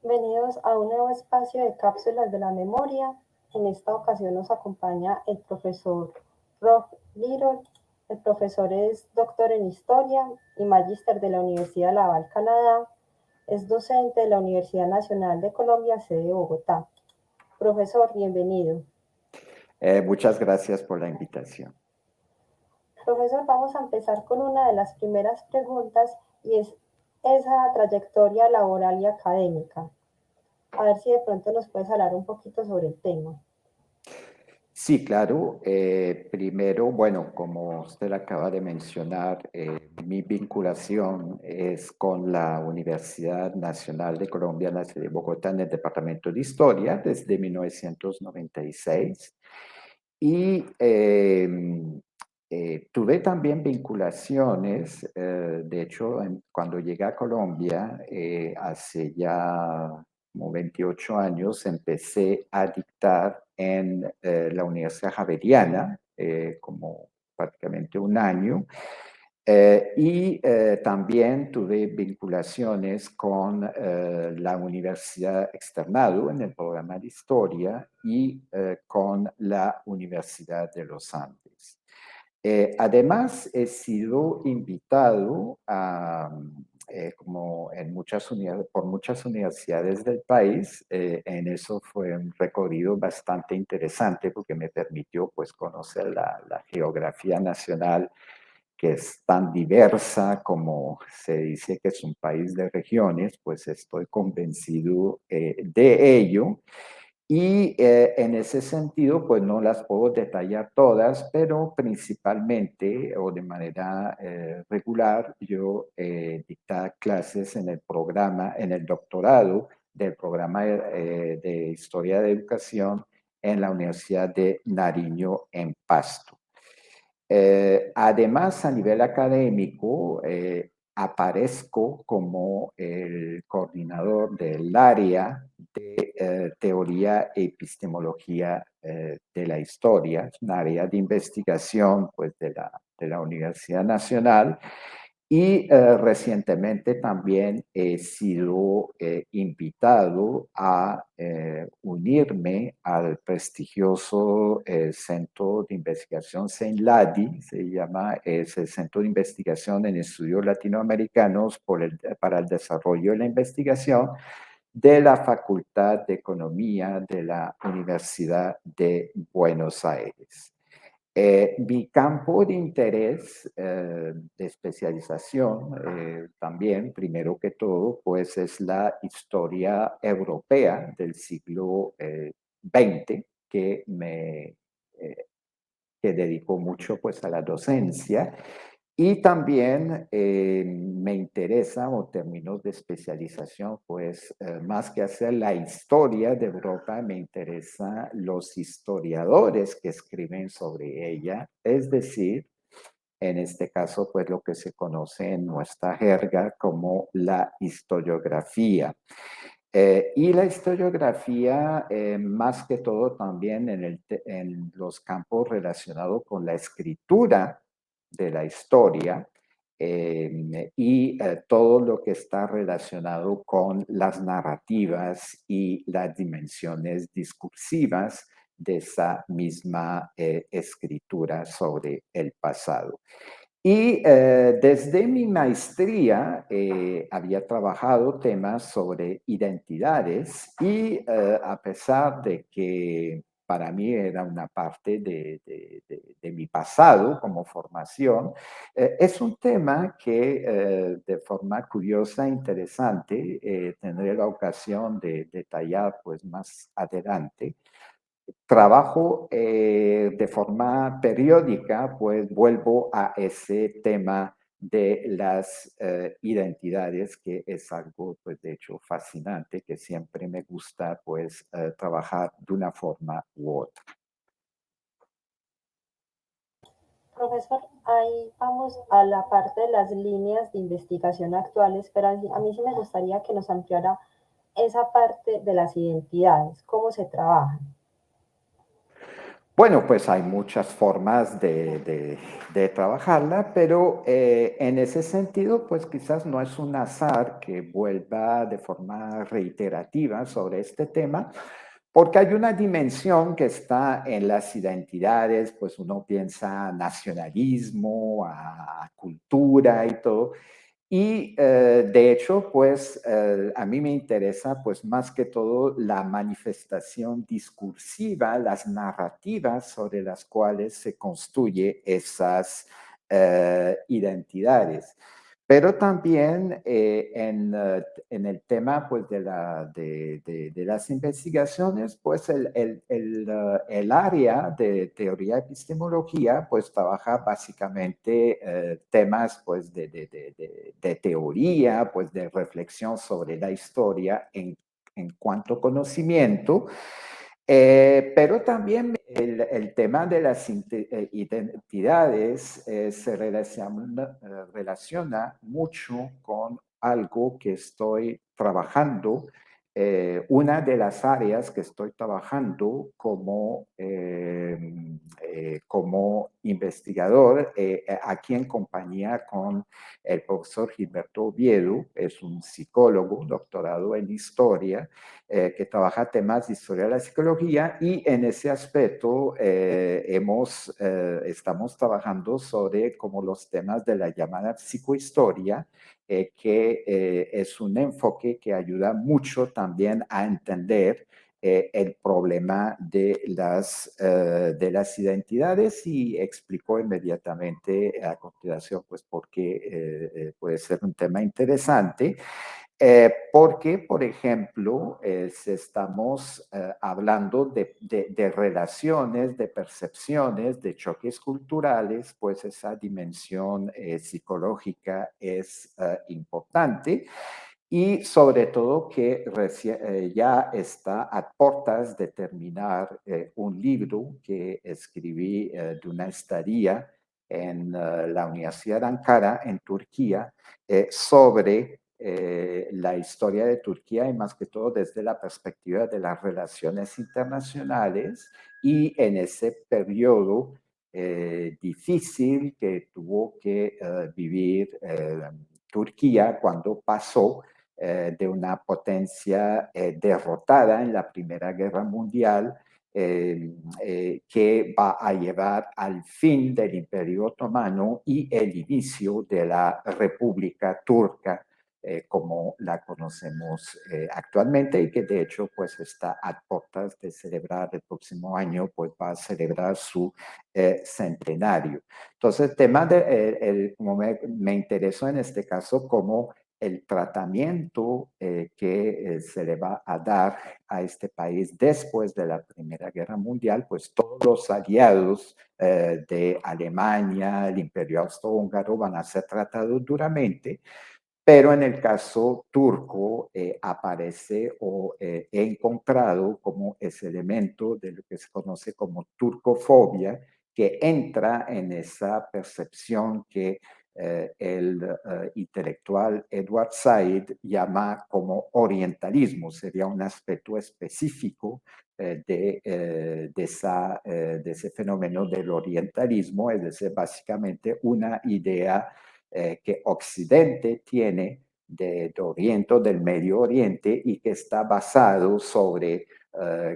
Bienvenidos a un nuevo espacio de cápsulas de la memoria. En esta ocasión nos acompaña el profesor Rob Little. El profesor es doctor en Historia y magíster de la Universidad Laval, Canadá. Es docente de la Universidad Nacional de Colombia, sede Bogotá. Profesor, bienvenido. Muchas gracias por la invitación. Profesor, vamos a empezar con una de las primeras preguntas y es esa trayectoria laboral y académica. A ver si de pronto nos puedes hablar un poquito sobre el tema. Sí, claro. Primero, bueno, como usted acaba de mencionar, mi vinculación es con la Universidad Nacional de Colombia, en la sede de Bogotá, en el Departamento de Historia, desde 1996. Y tuve también vinculaciones, de hecho, cuando llegué a Colombia, hace ya como 28 años, empecé a dictar en la Universidad Javeriana, como prácticamente un año. Y también tuve vinculaciones con la Universidad Externado en el programa de Historia y con la Universidad de los Andes. Además, he sido invitado a, como por muchas universidades del país. En eso fue un recorrido bastante interesante porque me permitió pues, conocer la geografía nacional, que es tan diversa como se dice que es un país de regiones, pues estoy convencido de ello. Y en ese sentido, pues no las puedo detallar todas, pero principalmente o de manera regular, yo dictaba clases en el programa, en el doctorado del programa de Historia de Educación en la Universidad de Nariño en Pasto. Además, a nivel académico, aparezco como el coordinador del área de teoría e epistemología de la historia. Es un área de investigación pues, de la Universidad Nacional. Y recientemente también he sido invitado a unirme al prestigioso Centro de Investigación CENLADI, se llama, es el Centro de Investigación en Estudios Latinoamericanos para el Desarrollo y la Investigación de la Facultad de Economía de la Universidad de Buenos Aires. Mi campo de interés, de especialización, también, primero que todo, pues es la historia europea del siglo XX, que dedico mucho pues, a la docencia. Y también me interesa, o términos de especialización, pues más que hacer la historia de Europa, me interesa los historiadores que escriben sobre ella, es decir, en este caso, pues lo que se conoce en nuestra jerga como la historiografía. Y la historiografía, más que todo también en los campos relacionados con la escritura de la historia y todo lo que está relacionado con las narrativas y las dimensiones discursivas de esa misma escritura sobre el pasado. Y desde mi maestría había trabajado temas sobre identidades y a pesar de que para mí era una parte de mi pasado como formación, es un tema que de forma curiosa e interesante tendré la ocasión de detallar pues más adelante. Trabajo de forma periódica, pues vuelvo a ese tema de las identidades, que es algo, pues de hecho, fascinante, que siempre me gusta, pues, trabajar de una forma u otra. Profesor, ahí vamos a la parte de las líneas de investigación actuales, pero a mí sí me gustaría que nos ampliara esa parte de las identidades? ¿Cómo se trabajan? Bueno, pues hay muchas formas de trabajarla, pero en ese sentido, pues quizás no es un azar que vuelva de forma reiterativa sobre este tema, porque hay una dimensión que está en las identidades, pues uno piensa nacionalismo, a cultura y todo, y de hecho, pues a mí me interesa pues más que todo la manifestación discursiva, las narrativas sobre las cuales se construye esas identidades. Pero también en el tema pues, de las investigaciones, pues el área de teoría epistemología pues trabaja básicamente temas pues, de teoría, pues de reflexión sobre la historia en cuanto conocimiento, pero también el tema de las identidades relaciona mucho con algo que estoy trabajando. Una de las áreas que estoy trabajando como investigador aquí en compañía con el profesor Gilberto Oviedo, es un psicólogo doctorado en historia, que trabaja temas de historia de la psicología y en ese aspecto estamos trabajando sobre como los temas de la llamada psicohistoria, que es un enfoque que ayuda mucho también a entender el problema de las identidades y explicó inmediatamente a continuación pues por qué puede ser un tema interesante. Porque, por ejemplo, si estamos hablando de relaciones, de percepciones, de choques culturales, pues esa dimensión psicológica es importante y sobre todo que ya está a puertas de terminar un libro que escribí de una estadía en la Universidad de Ankara, en Turquía, sobre la historia de Turquía y más que todo desde la perspectiva de las relaciones internacionales y en ese periodo difícil que tuvo que vivir Turquía cuando pasó de una potencia derrotada en la Primera Guerra Mundial, que va a llevar al fin del Imperio Otomano y el inicio de la República Turca, como la conocemos actualmente y que de hecho pues está a puertas de celebrar el próximo año, pues va a celebrar su centenario. Entonces, el tema como me interesó en este caso, como el tratamiento que se le va a dar a este país después de la Primera Guerra Mundial, pues todos los aliados de Alemania, el Imperio Austrohúngaro, van a ser tratados duramente, pero en el caso turco aparece o he encontrado como ese elemento de lo que se conoce como turcofobia, que entra en esa percepción que el intelectual Edward Said llama como orientalismo, sería un aspecto específico de ese fenómeno del orientalismo, es decir, básicamente una idea que Occidente tiene de Oriente, del Medio Oriente, y que está basado sobre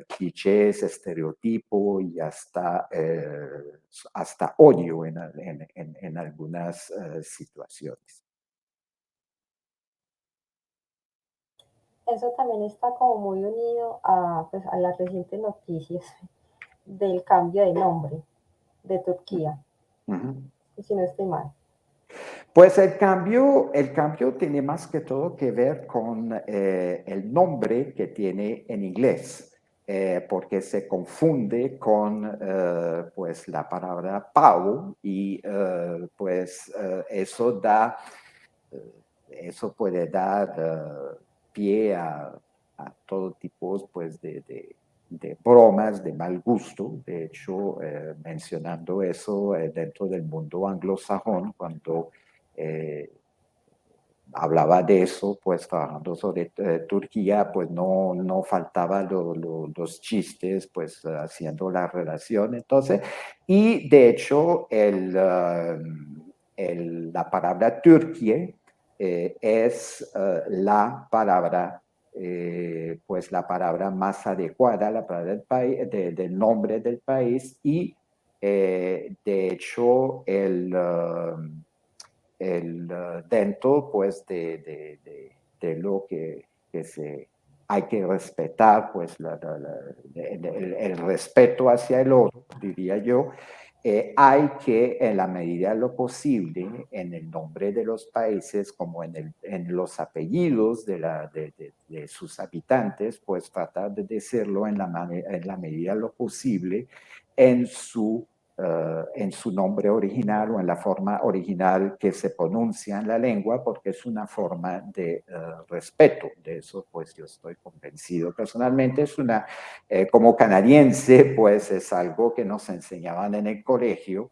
clichés, estereotipos y hasta odio en algunas situaciones. Eso también está como muy unido a, pues, a las recientes noticias del cambio de nombre de Turquía, Uh -huh. si no estoy mal. Pues el cambio tiene más que todo que ver con el nombre que tiene en inglés, porque se confunde con pues la palabra Pau y pues eso puede dar pie a todo tipo pues de bromas de mal gusto. De hecho, mencionando eso dentro del mundo anglosajón, cuando eh, hablaba de eso, pues trabajando sobre Turquía, pues no faltaba los chistes, pues haciendo la relación. Entonces, y de hecho, la palabra Turquía es la palabra, pues la palabra más adecuada, la palabra del país, del nombre del país, y de hecho dentro pues de lo que se hay que respetar, pues el respeto hacia el otro, diría yo, hay que, en la medida de lo posible, en el nombre de los países, como en los apellidos de sus habitantes, pues tratar de decirlo en la medida de lo posible en en su nombre original o en la forma original que se pronuncia en la lengua, porque es una forma de respeto. De eso, pues yo estoy convencido. Personalmente, como canadiense, pues es algo que nos enseñaban en el colegio.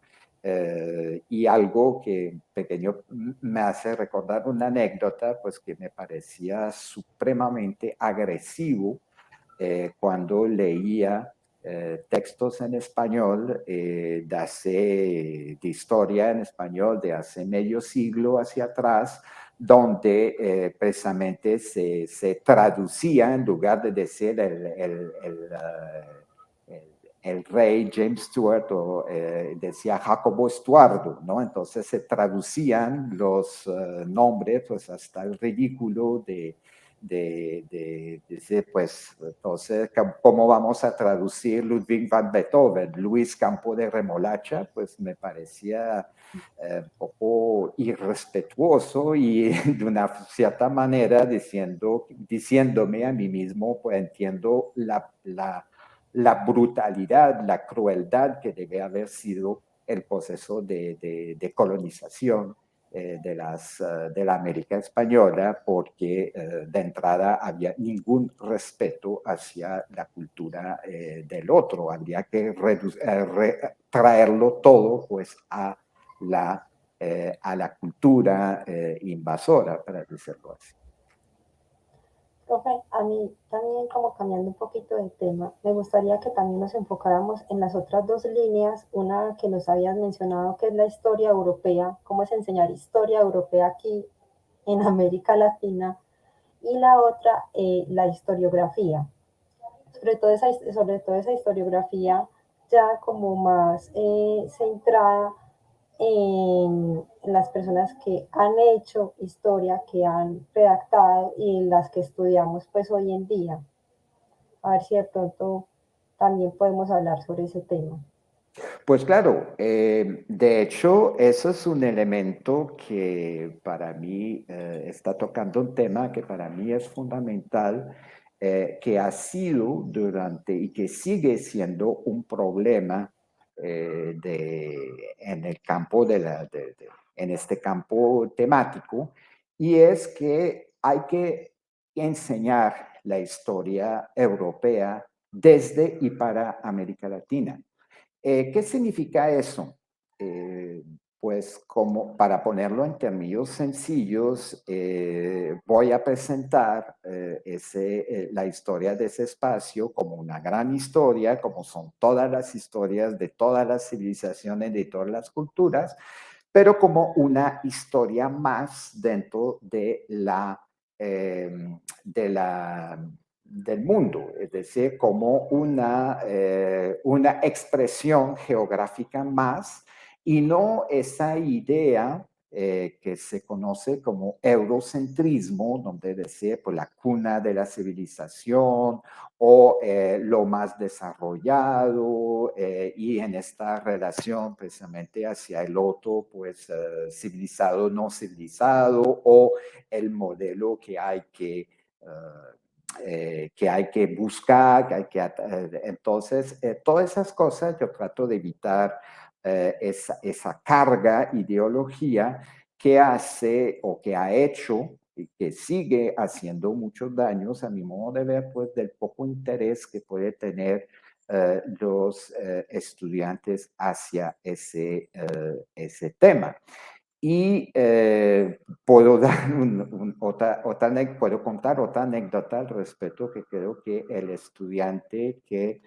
Y algo que pequeño me hace recordar una anécdota, pues que me parecía supremamente agresivo cuando leía textos en español de historia en español de hace medio siglo hacia atrás, donde precisamente se traducía, en lugar de decir el rey James Stuart, o decía Jacobo Estuardo, ¿no? Entonces se traducían los nombres pues hasta el ridículo de pues, entonces, ¿cómo vamos a traducir Ludwig van Beethoven? Luis Campo de Remolacha, pues me parecía un poco irrespetuoso y de una cierta manera diciéndome a mí mismo, pues entiendo la brutalidad, la crueldad que debe haber sido el proceso de colonización de la América Española, porque de entrada había ningún respeto hacia la cultura del otro. Habría que traerlo todo pues a la cultura invasora, para decirlo así. Profe, a mí también como cambiando un poquito de tema, me gustaría que también nos enfocáramos en las otras dos líneas, una que nos habías mencionado que es la historia europea, cómo es enseñar historia europea aquí en América Latina, y la otra, la historiografía. Sobre todo esa historiografía ya como más centrada en las personas que han hecho historia, que han redactado y las que estudiamos pues hoy en día. A ver si de pronto también podemos hablar sobre ese tema. Pues claro, de hecho, eso es un elemento que para mí está tocando un tema que para mí es fundamental, que ha sido durante y que sigue siendo un problema en el campo en este campo temático, y es que hay que enseñar la historia europea desde y para América Latina. ¿Qué significa eso? Pues como para ponerlo en términos sencillos, voy a presentar la historia de ese espacio como una gran historia, como son todas las historias de todas las civilizaciones, de todas las culturas, pero como una historia más dentro eh, de la del mundo, es decir, como una expresión geográfica más, y no esa idea que se conoce como eurocentrismo, donde decir pues, la cuna de la civilización o lo más desarrollado, y en esta relación precisamente hacia el otro, pues civilizado, no civilizado, o el modelo que hay que buscar, entonces, todas esas cosas yo trato de evitar esa carga ideología que hace o que ha hecho y que sigue haciendo muchos daños, a mi modo de ver, pues del poco interés que puede tener los estudiantes hacia ese tema. Y puedo dar puedo contar otra anécdota al respecto, que creo que el estudiante que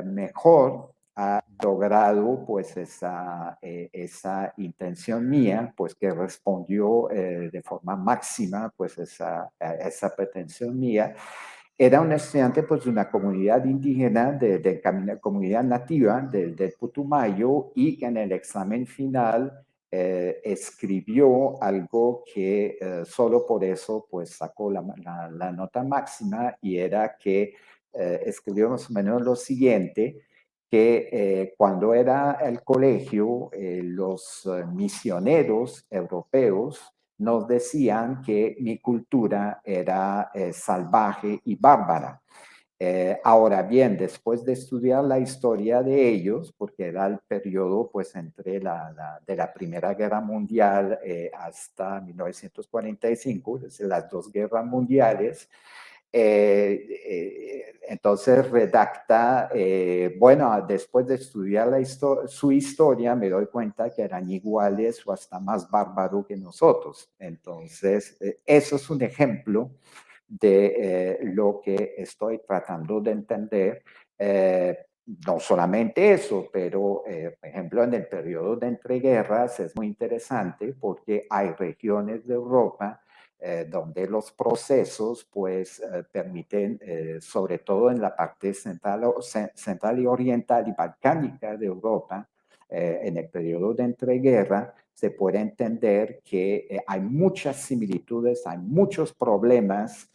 mejor ha logrado pues esa intención mía, pues que respondió de forma máxima pues esa pretensión mía, era un estudiante pues de una comunidad indígena, de comunidad nativa del Putumayo, y que en el examen final escribió algo que solo por eso pues sacó la nota máxima, y era que escribió más o menos lo siguiente: que cuando era el colegio, los misioneros europeos nos decían que mi cultura era salvaje y bárbara. Ahora bien, después de estudiar la historia de ellos, porque era el periodo pues entre de la Primera Guerra Mundial hasta 1945, es decir, las dos guerras mundiales, entonces redacta, bueno, después de estudiar su historia, me doy cuenta que eran iguales o hasta más bárbaros que nosotros. Entonces, eso es un ejemplo de lo que estoy tratando de entender. No solamente eso, pero por ejemplo en el periodo de entreguerras es muy interesante porque hay regiones de Europa donde los procesos pues permiten, sobre todo en la parte central y oriental y balcánica de Europa, en el periodo de entreguerra, se puede entender que hay muchas similitudes, hay muchos problemas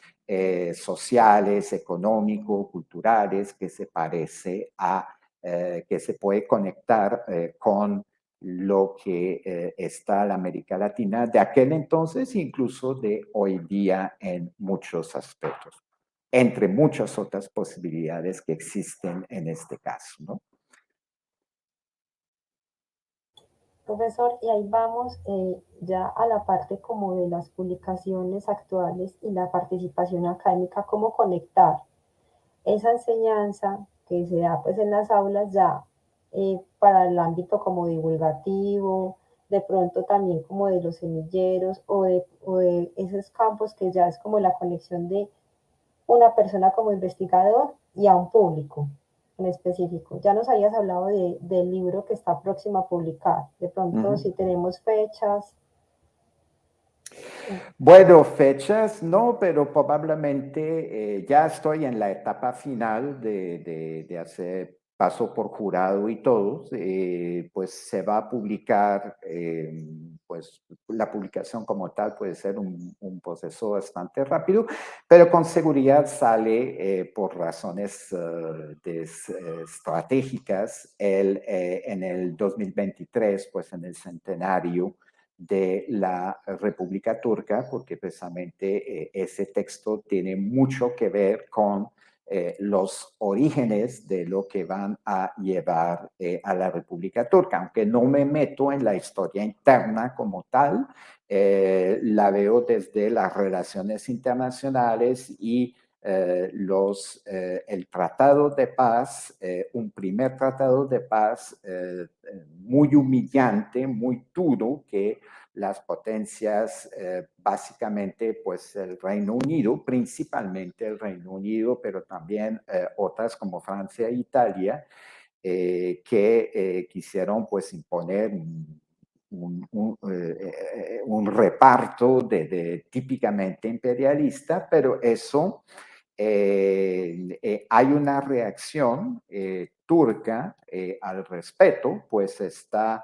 sociales, económicos, culturales, que se parece a, que se puede conectar con lo que está la América Latina de aquel entonces, incluso de hoy día en muchos aspectos, entre muchas otras posibilidades que existen en este caso, ¿no? Profesor, y ahí vamos ya a la parte como de las publicaciones actuales y la participación académica, cómo conectar esa enseñanza que se da pues en las aulas ya para el ámbito como divulgativo, de pronto también como de los semilleros o de esos campos que ya es como la conexión de una persona como investigador y a un público en específico. Ya nos habías hablado del libro que está próximo a publicar. De pronto, si tenemos fechas. Bueno, fechas no, pero probablemente ya estoy en la etapa final de hacer paso por jurado y todo. Pues se va a publicar, pues la publicación como tal puede ser un proceso bastante rápido, pero con seguridad sale por razones estratégicas en el 2023, pues en el centenario de la República Turca, porque precisamente ese texto tiene mucho que ver con los orígenes de lo que van a llevar a la República Turca. Aunque no me meto en la historia interna como tal, la veo desde las relaciones internacionales y el tratado de paz, un primer tratado de paz muy humillante, muy duro, que las potencias, básicamente pues el Reino Unido, principalmente el Reino Unido, pero también otras como Francia e Italia, que quisieron pues imponer un reparto típicamente imperialista, pero eso hay una reacción turca al respecto, pues está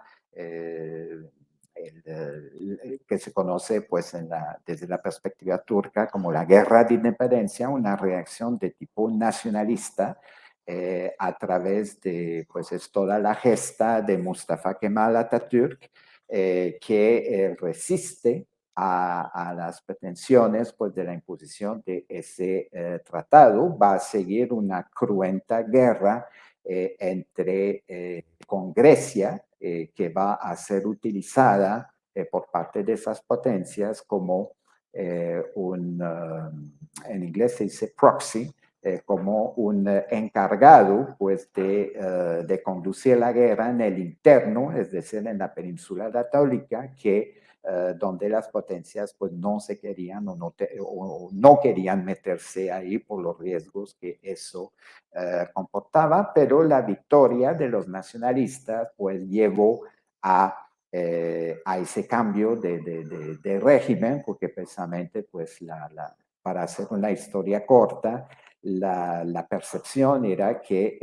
que se conoce pues desde la perspectiva turca como la guerra de independencia, una reacción de tipo nacionalista a través de pues es toda la gesta de Mustafa Kemal Atatürk que resiste a las pretensiones pues, de la imposición de ese tratado. Va a seguir una cruenta guerra con Grecia, que va a ser utilizada por parte de esas potencias como en inglés se dice proxy, como un encargado pues, de conducir la guerra en el interno, es decir, en la península católica, que donde las potencias pues no se querían o no querían meterse ahí por los riesgos que eso comportaba, pero la victoria de los nacionalistas pues llevó a ese cambio de régimen, porque precisamente pues para hacer una historia corta, la percepción era que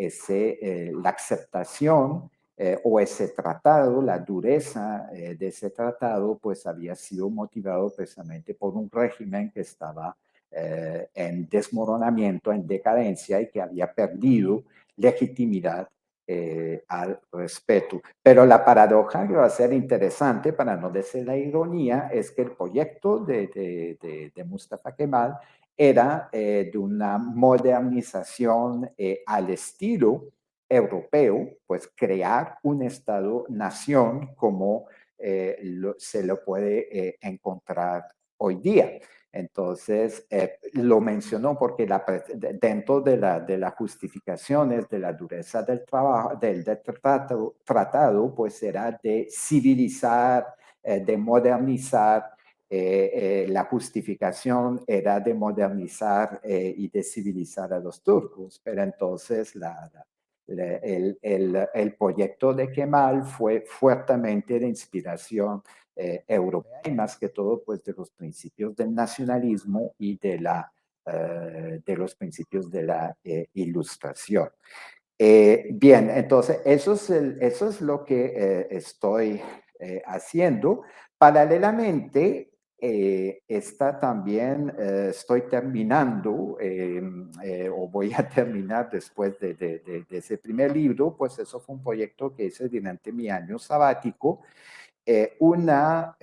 la aceptación o ese tratado, la dureza de ese tratado, pues había sido motivado precisamente por un régimen que estaba en desmoronamiento, en decadencia y que había perdido legitimidad al respeto. Pero la paradoja que va a ser interesante, para no decir la ironía, es que el proyecto de Mustafa Kemal era de una modernización al estilo europeo, pues crear un Estado-nación como se lo puede encontrar hoy día. Entonces, lo mencionó porque dentro de las justificaciones de la dureza del trabajo, del tratado, pues era de civilizar, de modernizar. La justificación era de modernizar y de civilizar a los turcos, pero entonces el proyecto de Kemal fue fuertemente de inspiración europea y más que todo pues de los principios del nacionalismo y de los principios de la ilustración. Bien, entonces eso es lo que estoy haciendo. Paralelamente, estoy terminando, o voy a terminar después de ese primer libro, pues eso fue un proyecto que hice durante mi año sabático, una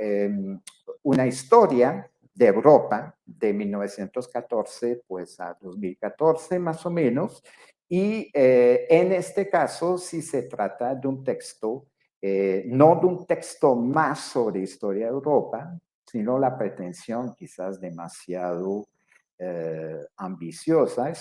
historia de Europa de 1914 pues a 2014 más o menos, y en este caso sí se trata de un texto, no de un texto más sobre historia de Europa, sino la pretensión quizás demasiado ambiciosa,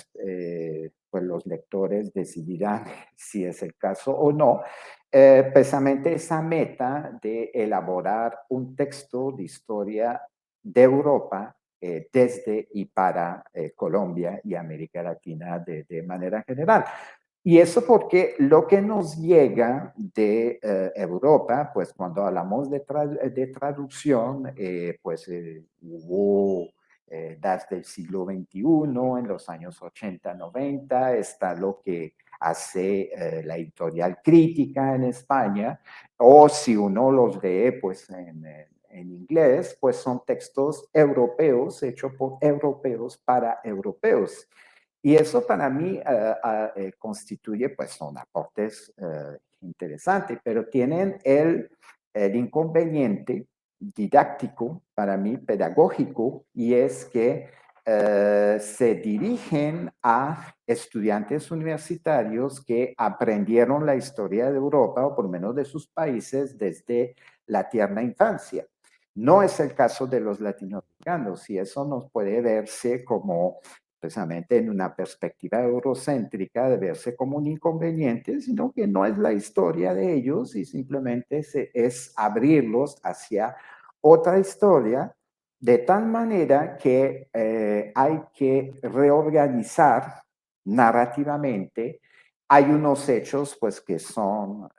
pues los lectores decidirán si es el caso o no, precisamente esa meta de elaborar un texto de historia de Europa desde y para Colombia y América Latina de manera general. Y eso porque lo que nos llega de Europa, pues cuando hablamos de traducción, pues hubo desde el siglo XXI, en los años 80, 90, está lo que hace la editorial Crítica en España, o si uno los lee pues en inglés, pues son textos europeos hechos por europeos para europeos. Y eso para mí constituye, pues son aportes interesantes, pero tienen el inconveniente didáctico, para mí pedagógico, y es que se dirigen a estudiantes universitarios que aprendieron la historia de Europa, o por lo menos de sus países, desde la tierna infancia. No es el caso de los latinoamericanos, y eso nos puede verse como precisamente en una perspectiva eurocéntrica de verse como un inconveniente, sino que no es la historia de ellos y simplemente es abrirlos hacia otra historia, de tal manera que hay que reorganizar narrativamente. Hay unos hechos pues que son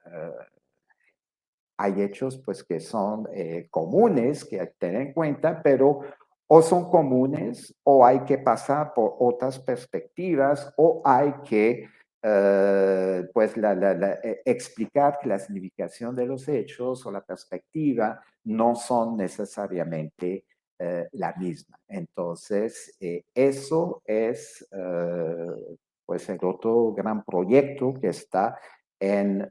hay hechos pues que son comunes que hay que tener en cuenta, pero o son comunes o hay que pasar por otras perspectivas o hay que pues explicar que la significación de los hechos o la perspectiva no son necesariamente la misma. Entonces, eso es pues el otro gran proyecto que está en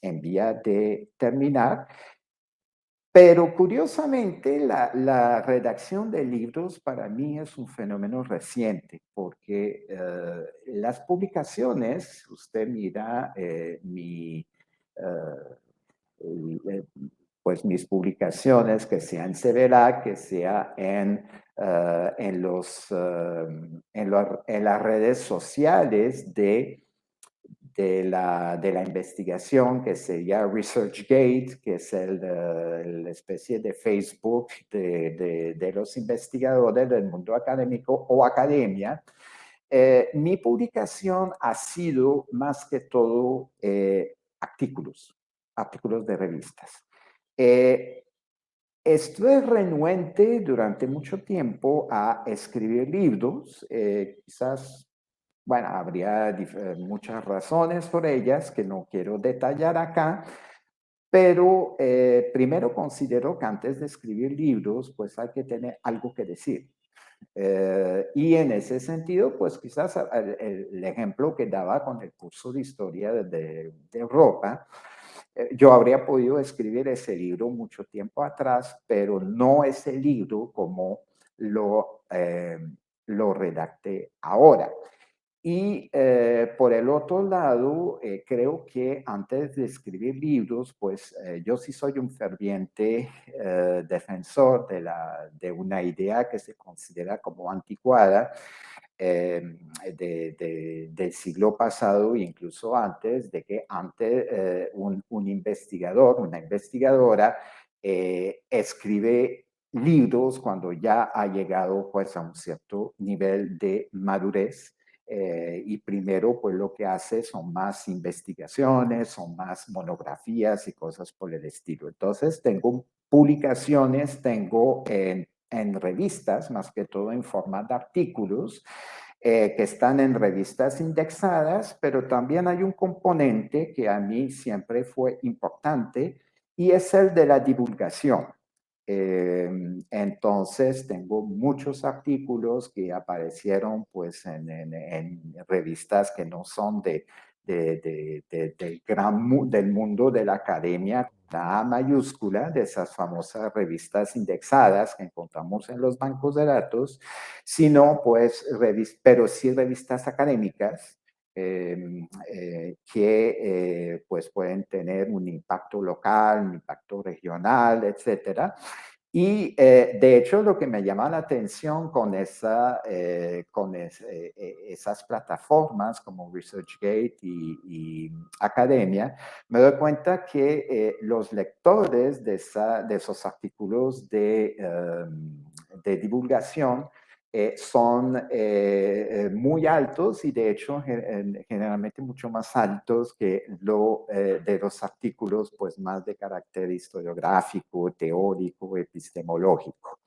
vía de terminar. Pero curiosamente, la redacción de libros para mí es un fenómeno reciente, porque las publicaciones, usted mira pues mis publicaciones, que sea en Severa, que sea en las redes sociales de la investigación, que sería ResearchGate, que es la especie de Facebook de los investigadores del mundo académico o academia. Mi publicación ha sido más que todo artículos de revistas. Estuve renuente durante mucho tiempo a escribir libros, quizás, bueno, habría muchas razones por ellas que no quiero detallar acá, pero primero considero que antes de escribir libros, pues hay que tener algo que decir. Y en ese sentido, pues quizás el ejemplo que daba con el curso de historia de Europa, yo habría podido escribir ese libro mucho tiempo atrás, pero no ese libro como lo redacté ahora. Y por el otro lado, creo que antes de escribir libros, pues yo sí soy un ferviente defensor de una idea que se considera como anticuada del siglo pasado e incluso antes, de que antes un investigador, una investigadora, escribe libros cuando ya ha llegado pues a un cierto nivel de madurez. Y primero, pues lo que hace son más investigaciones, son más monografías y cosas por el estilo. Entonces, tengo publicaciones, tengo en revistas, más que todo en forma de artículos, que están en revistas indexadas, pero también hay un componente que a mí siempre fue importante y es el de la divulgación. Entonces tengo muchos artículos que aparecieron pues en revistas que no son del mundo de la academia, la A mayúscula, de esas famosas revistas indexadas que encontramos en los bancos de datos, sino pues, pero sí revistas académicas que pues pueden tener un impacto local, un impacto regional, etcétera. Y de hecho lo que me llama la atención con esas plataformas como ResearchGate y Academia, me doy cuenta que los lectores de esos artículos de divulgación son muy altos y de hecho generalmente mucho más altos que de los artículos pues más de carácter historiográfico, teórico, epistemológico.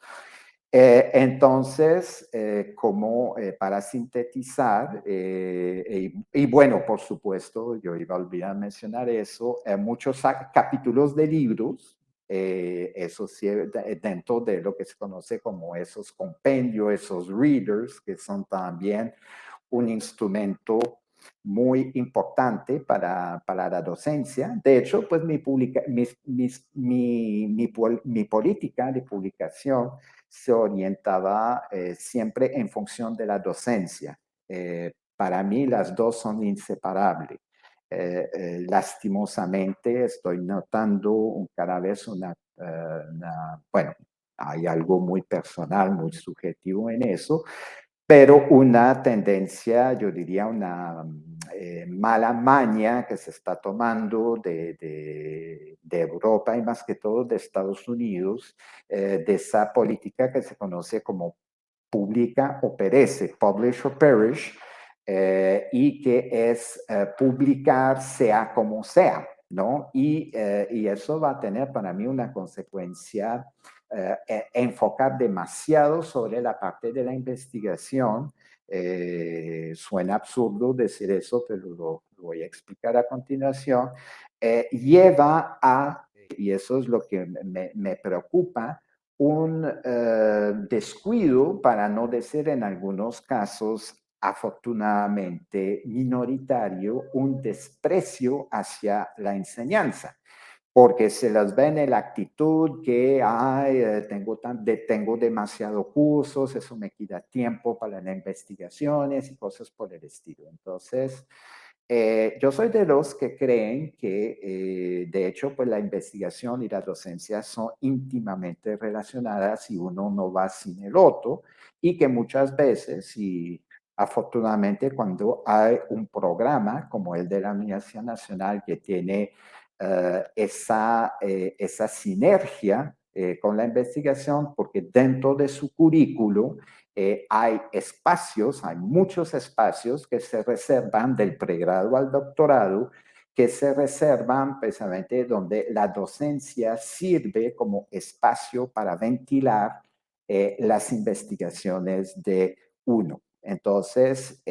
Entonces, como para sintetizar, y bueno, por supuesto, yo iba a olvidar mencionar eso, muchos capítulos de libros, eso sí, dentro de lo que se conoce como esos compendios, esos readers, que son también un instrumento muy importante para la docencia. De hecho, pues mi política de publicación se orientaba siempre en función de la docencia. Para mí las dos son inseparables. Lastimosamente estoy notando cada vez bueno, hay algo muy personal, muy subjetivo en eso, pero una tendencia, yo diría una mala maña que se está tomando de Europa y más que todo de Estados Unidos, de esa política que se conoce como publica o perece, publish or perish, y que es publicar sea como sea, ¿no? Y eso va a tener para mí una consecuencia, enfocar demasiado sobre la parte de la investigación. Suena absurdo decir eso, pero lo voy a explicar a continuación. Lleva a, y eso es lo que me preocupa, un descuido, para no decir en algunos casos, afortunadamente minoritario, un desprecio hacia la enseñanza, porque se las ve en la actitud que ay, tengo demasiado cursos, eso me quita tiempo para las investigaciones y cosas por el estilo. Entonces, yo soy de los que creen que, de hecho, pues la investigación y la docencia son íntimamente relacionadas y uno no va sin el otro, y que muchas veces, y Afortunadamente, cuando hay un programa como el de la Universidad Nacional que tiene esa sinergia con la investigación, porque dentro de su currículo hay espacios, hay muchos espacios que se reservan del pregrado al doctorado, que se reservan precisamente donde la docencia sirve como espacio para ventilar las investigaciones de uno. Entonces,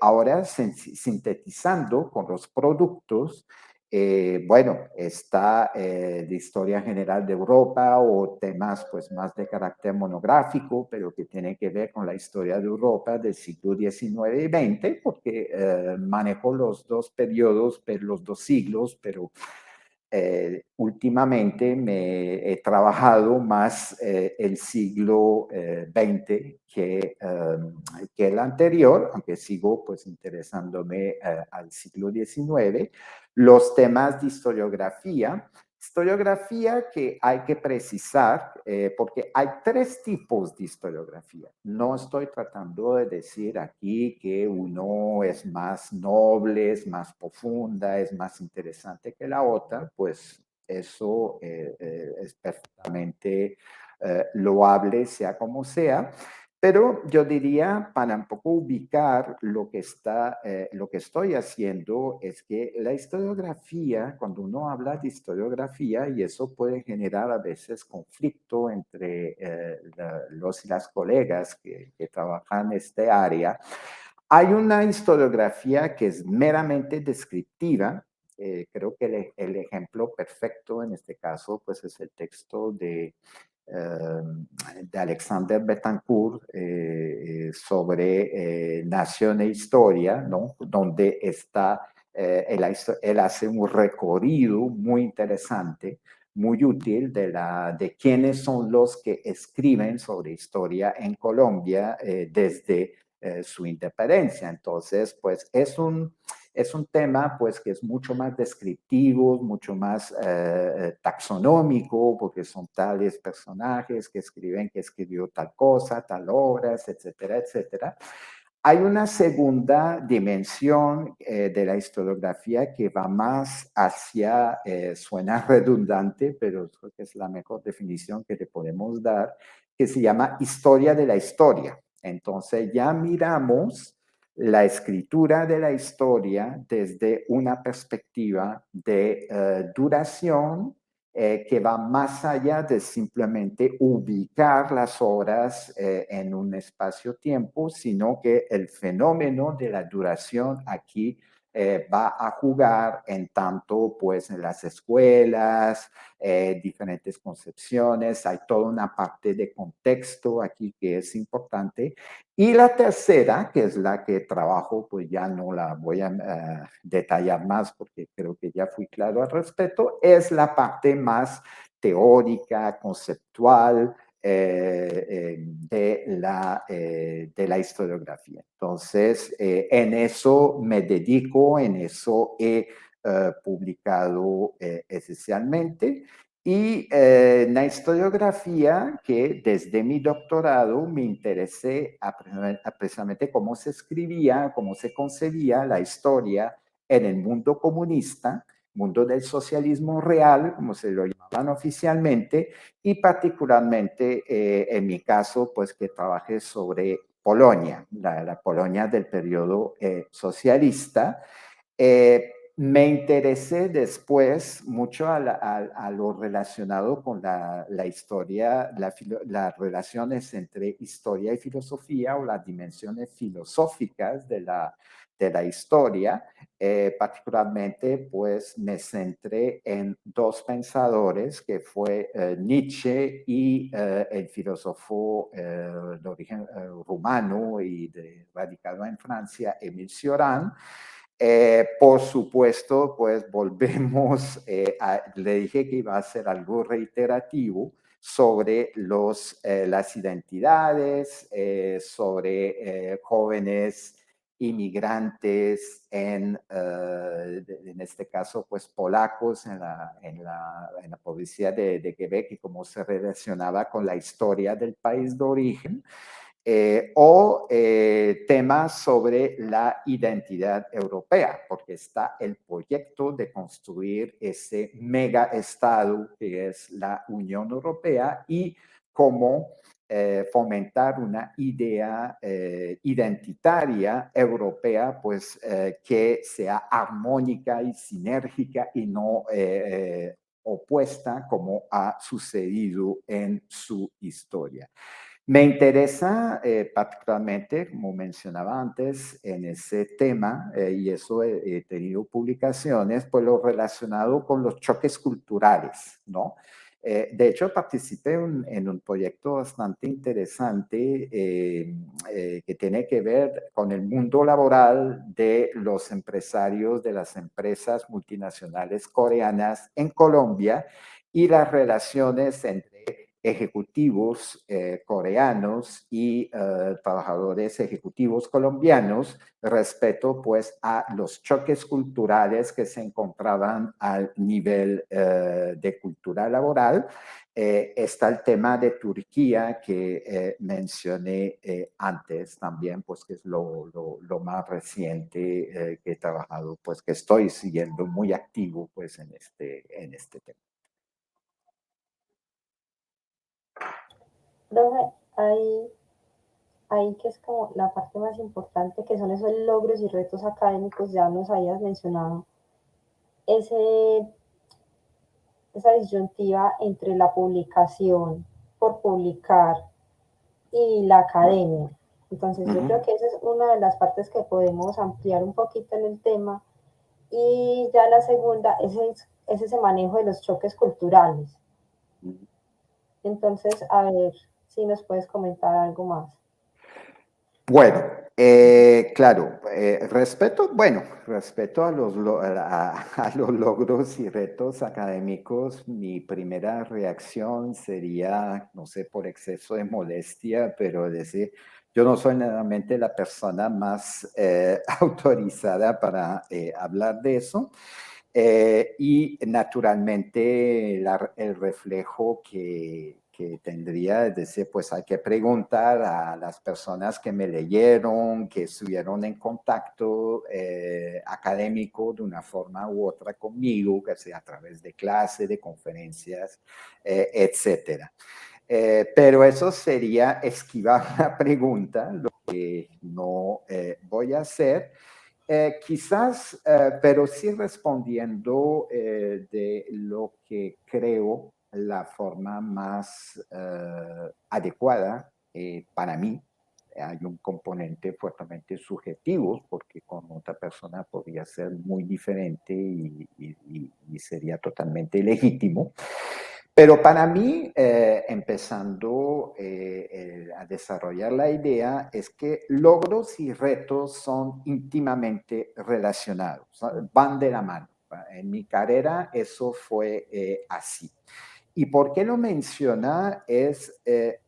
ahora sintetizando con los productos, bueno, está de historia general de Europa o temas pues más de carácter monográfico, pero que tienen que ver con la historia de Europa del siglo XIX y XX, porque manejo los dos periodos, los dos siglos, pero últimamente me he trabajado más el siglo XX que el anterior, aunque sigo pues interesándome al siglo XIX. Los temas de historiografía que hay que precisar, porque hay tres tipos de historiografía. No estoy tratando de decir aquí que uno es más noble, es más profunda, es más interesante que la otra, pues eso es perfectamente loable, sea como sea. Pero yo diría, para un poco ubicar lo que estoy haciendo, es que la historiografía, cuando uno habla de historiografía, y eso puede generar a veces conflicto entre los y las colegas que trabajan en este área, hay una historiografía que es meramente descriptiva. Creo que el ejemplo perfecto en este caso pues es el texto de Alexander Betancourt sobre Nación e Historia, ¿no? Donde está, él hace un recorrido muy interesante, muy útil de quiénes son los que escriben sobre historia en Colombia desde su independencia. Entonces, pues es un tema pues que es mucho más descriptivo, mucho más taxonómico, porque son tales personajes que escriben que escribió tal cosa, tal obras, etcétera, etcétera. Hay una segunda dimensión de la historiografía que va más hacia, suena redundante, pero creo que es la mejor definición que le podemos dar, que se llama historia de la historia. Entonces ya miramos la escritura de la historia desde una perspectiva de duración que va más allá de simplemente ubicar las obras en un espacio-tiempo, sino que el fenómeno de la duración aquí va a jugar en tanto pues en las escuelas, diferentes concepciones, hay toda una parte de contexto aquí que es importante. Y la tercera, que es la que trabajo, pues ya no la voy a detallar más porque creo que ya fui claro al respecto, es la parte más teórica, conceptual de la historiografía. Entonces, en eso me dedico, en eso he publicado esencialmente. Y la historiografía, que desde mi doctorado me interesé a precisamente cómo se escribía, cómo se concebía la historia en el mundo comunista, mundo del socialismo real, como se lo llamaban oficialmente, y particularmente en mi caso, pues que trabajé sobre Polonia, la Polonia del periodo socialista. Me interesé después mucho a lo relacionado con la historia, las relaciones entre historia y filosofía o las dimensiones filosóficas de la historia. Particularmente, pues me centré en dos pensadores, que fue Nietzsche y el filósofo de origen rumano y radicado en Francia, Émile Cioran. Por supuesto, pues volvemos, le dije que iba a ser algo reiterativo sobre las identidades, sobre jóvenes inmigrantes en este caso, pues polacos en la provincia de Quebec y cómo se relacionaba con la historia del país de origen. o temas sobre la identidad europea, porque está el proyecto de construir ese mega estado que es la Unión Europea y cómo fomentar una idea identitaria europea, pues que sea armónica y sinérgica y no opuesta como ha sucedido en su historia. Me interesa particularmente, como mencionaba antes, en ese tema, y eso he tenido publicaciones, pues lo relacionado con los choques culturales, ¿no? De hecho, participé en un proyecto bastante interesante que tiene que ver con el mundo laboral de los empresarios de las empresas multinacionales coreanas en Colombia y las relaciones entre ejecutivos coreanos y trabajadores ejecutivos colombianos respecto pues a los choques culturales que se encontraban al nivel de cultura laboral. Está el tema de Turquía que mencioné antes también, pues que es lo más reciente que he trabajado, pues que estoy siguiendo muy activo pues en este tema. Profe, ahí que es como la parte más importante, que son esos logros y retos académicos, ya nos habías mencionado, ese, esa disyuntiva entre la publicación por publicar y la academia. Entonces, yo creo que esa es una de las partes que podemos ampliar un poquito en el tema. Y ya la segunda es ese manejo de los choques culturales. Entonces, a ver si nos puedes comentar algo más. Bueno, claro, respeto a a los logros y retos académicos, mi primera reacción sería, no sé, por exceso de modestia, pero decir, yo no soy normalmente la persona más autorizada para hablar de eso. Y naturalmente el reflejo que tendría es decir, pues hay que preguntar a las personas que me leyeron, que estuvieron en contacto académico de una forma u otra conmigo, que sea a través de clases, de conferencias, etcétera. Pero eso sería esquivar la pregunta, lo que no voy a hacer. Quizás, pero sí respondiendo de lo que creo la forma más adecuada para mí. Hay un componente fuertemente subjetivo porque con otra persona podría ser muy diferente y sería totalmente legítimo. Pero para mí, empezando a desarrollar la idea, es que logros y retos son íntimamente relacionados, van de la mano. En mi carrera eso fue así. ¿Y por qué lo menciona? Es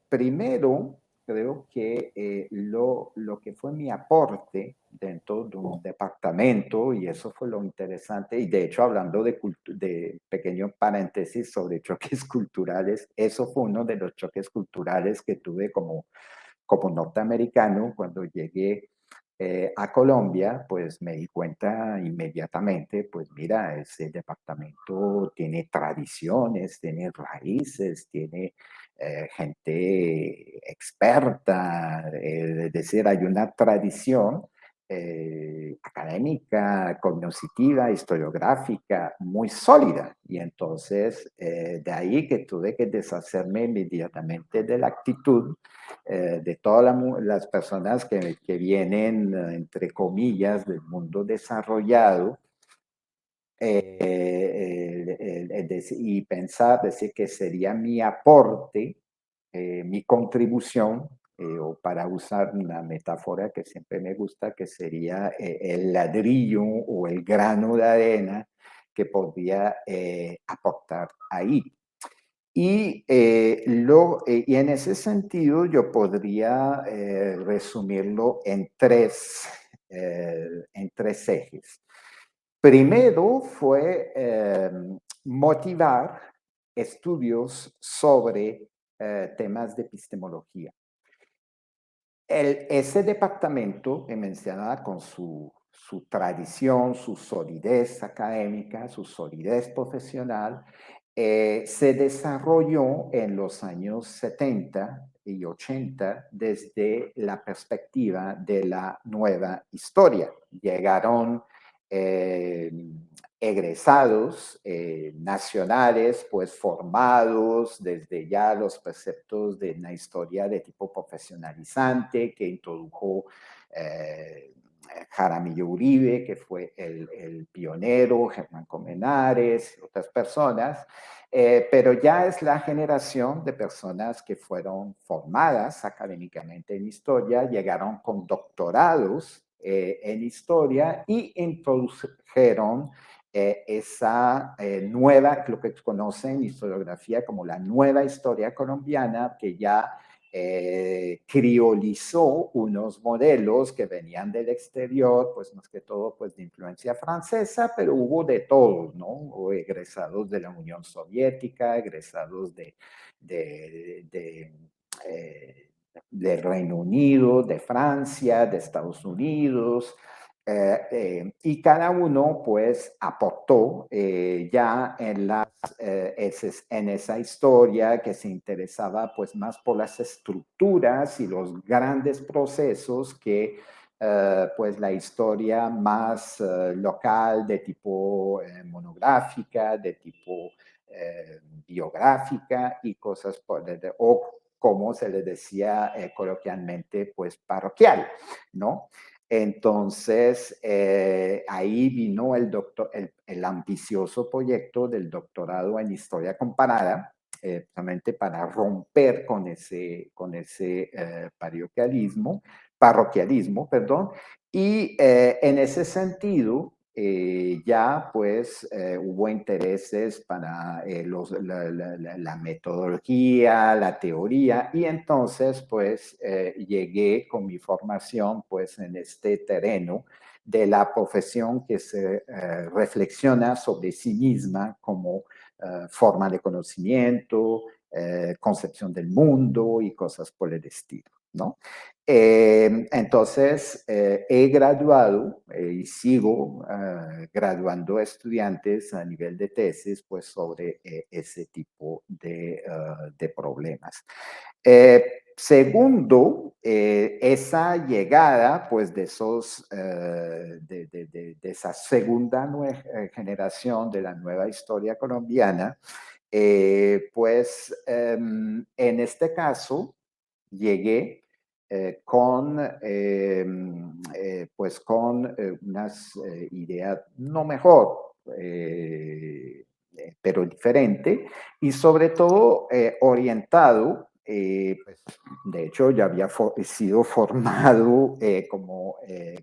primero, creo que lo que fue mi aporte dentro de un departamento, y eso fue lo interesante, y de hecho hablando de pequeño paréntesis sobre choques culturales, eso fue uno de los choques culturales que tuve como norteamericano cuando llegué a Colombia, pues me di cuenta inmediatamente, pues mira, ese departamento tiene tradiciones, tiene raíces, tiene gente experta, es decir, hay una tradición académica, cognitiva, historiográfica muy sólida. Y entonces, de ahí que tuve que deshacerme inmediatamente de la actitud de todas las personas que vienen, entre comillas, del mundo desarrollado, y pensar, decir que sería mi aporte, mi contribución, o para usar una metáfora que siempre me gusta, que sería el ladrillo o el grano de arena que podría aportar ahí. Y en ese sentido yo podría resumirlo en tres ejes. Primero fue motivar estudios sobre temas de epistemología. ese departamento que mencionaba con su tradición, su solidez académica, su solidez profesional, se desarrolló en los años 70 y 80 desde la perspectiva de la nueva historia. Llegaron egresados nacionales, pues formados desde ya los preceptos de una historia de tipo profesionalizante que introdujo Jaramillo Uribe, que fue el pionero, Germán Colmenares, otras personas, pero ya es la generación de personas que fueron formadas académicamente en historia, llegaron con doctorados en historia y introdujeron esa nueva, lo que conocen en historiografía como la nueva historia colombiana, que ya criolizó unos modelos que venían del exterior, pues más que todo pues de influencia francesa, pero hubo de todos, ¿no? O egresados de la Unión Soviética, egresados del Reino Unido, de Francia, de Estados Unidos, y cada uno pues aportó ya en esa historia que se interesaba pues más por las estructuras y los grandes procesos que pues la historia más local de tipo monográfica, de tipo biográfica y cosas o como se le decía coloquialmente pues parroquial, ¿no? Entonces, ahí vino el ambicioso proyecto del doctorado en historia comparada, precisamente para romper con ese parroquialismo, perdón, y en ese sentido, ya pues hubo intereses para la metodología, la teoría, y entonces pues llegué con mi formación pues en este terreno de la profesión que se reflexiona sobre sí misma como forma de conocimiento, concepción del mundo y cosas por el estilo, ¿no? Entonces, he graduado y sigo graduando estudiantes a nivel de tesis, pues sobre ese tipo de problemas. Segundo, esa llegada, pues, de esa segunda generación de la nueva historia colombiana, pues, en este caso, llegué pues con unas ideas no mejor, pero diferente, y sobre todo orientado, pues, de hecho ya había sido formado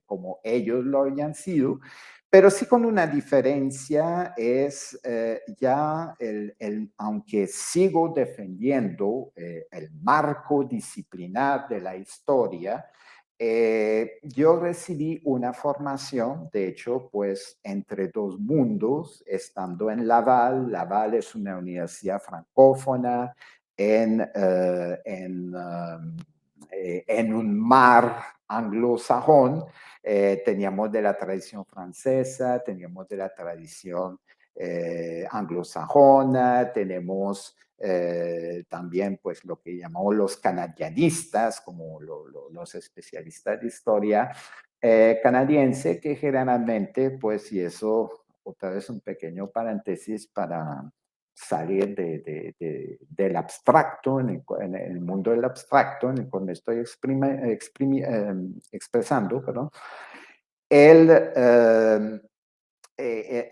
como ellos lo habían sido, pero sí con una diferencia es ya aunque sigo defendiendo el marco disciplinar de la historia, yo recibí una formación, de hecho, pues entre dos mundos, estando en Laval. Laval es una universidad francófona en un mar anglosajón. Teníamos de la tradición francesa, teníamos de la tradición anglosajona, tenemos también pues lo que llamamos los canadianistas, como los especialistas de historia canadiense, que generalmente pues, y eso otra vez un pequeño paréntesis para salir del abstracto, en el mundo del abstracto, en el cual me estoy expresando, perdón,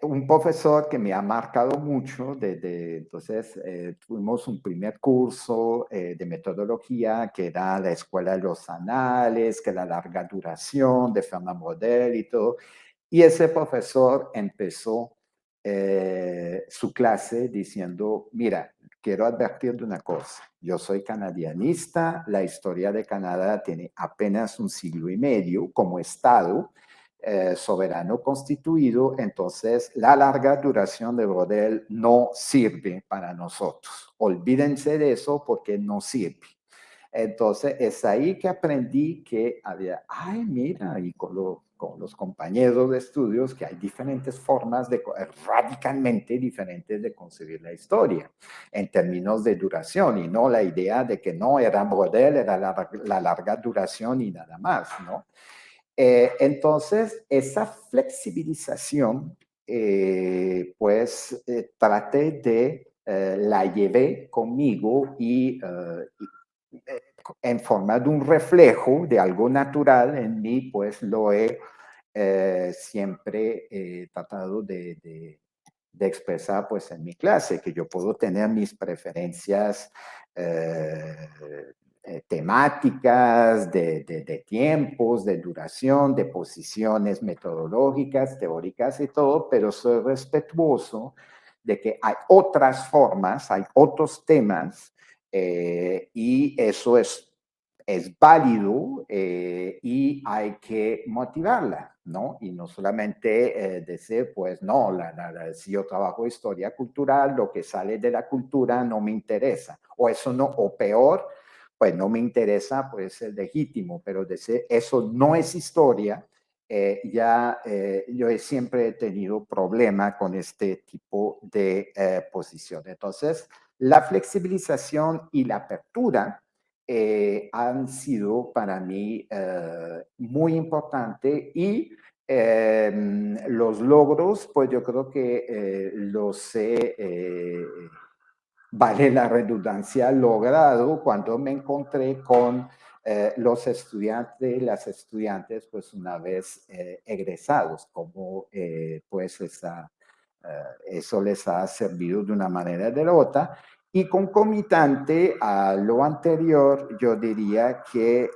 un profesor que me ha marcado mucho, entonces tuvimos un primer curso de metodología que era la Escuela de los Anales, que era larga duración, de Fernand Braudel y todo, y ese profesor empezó su clase diciendo, mira, quiero advertir de una cosa, yo soy canadianista, la historia de Canadá tiene apenas un siglo y medio como Estado, soberano constituido, entonces la larga duración de Braudel no sirve para nosotros. Olvídense de eso porque no sirve. Entonces, es ahí que aprendí que había, ay, mira, y con los compañeros de estudios, que hay diferentes formas radicalmente diferentes de concebir la historia en términos de duración, y no la idea de que no era Brodel, era la larga duración y nada más, ¿no? Entonces, esa flexibilización, pues traté la llevé conmigo en forma de un reflejo de algo natural en mí, pues lo he siempre tratado de expresar pues en mi clase, que yo puedo tener mis preferencias eh, temáticas, de tiempos, de duración, de posiciones metodológicas, teóricas y todo, pero soy respetuoso de que hay otras formas, hay otros temas, y eso es válido, y hay que motivarla, ¿no? Y no solamente decir, pues no, si yo trabajo historia cultural, lo que sale de la cultura no me interesa, o eso no, o peor, pues no me interesa, pues es legítimo, pero decir eso no es historia, yo siempre he tenido problema con este tipo de posición. Entonces, la flexibilización y la apertura han sido para mí muy importantes, y los logros, pues yo creo que los he, vale la redundancia, logrado cuando me encontré con los estudiantes, las estudiantes, pues una vez egresados, como pues eso les ha servido de una manera o de la otra. Y concomitante a lo anterior, yo diría que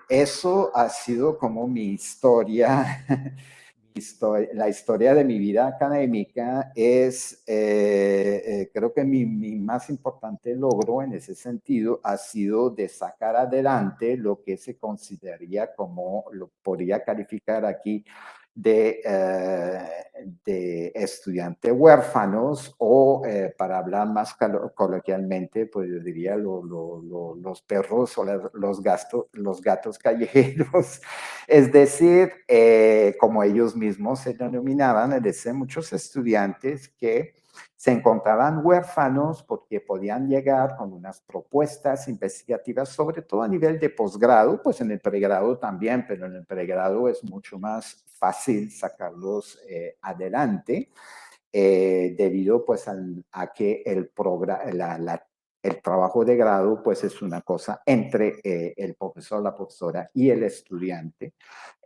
eso ha sido como mi historia, la historia de mi vida académica es, creo que mi más importante logro en ese sentido ha sido de sacar adelante lo que se consideraría como, lo podría calificar aquí, de estudiantes huérfanos, o para hablar más coloquialmente, pues yo diría los perros o los gatos callejeros. Es decir, como ellos mismos se denominaban, es decir, muchos estudiantes que se encontraban huérfanos porque podían llegar con unas propuestas investigativas, sobre todo a nivel de posgrado, pues en el pregrado también, pero en el pregrado es mucho más fácil sacarlos adelante, debido pues a que el trabajo de grado pues es una cosa entre el profesor, la profesora y el estudiante.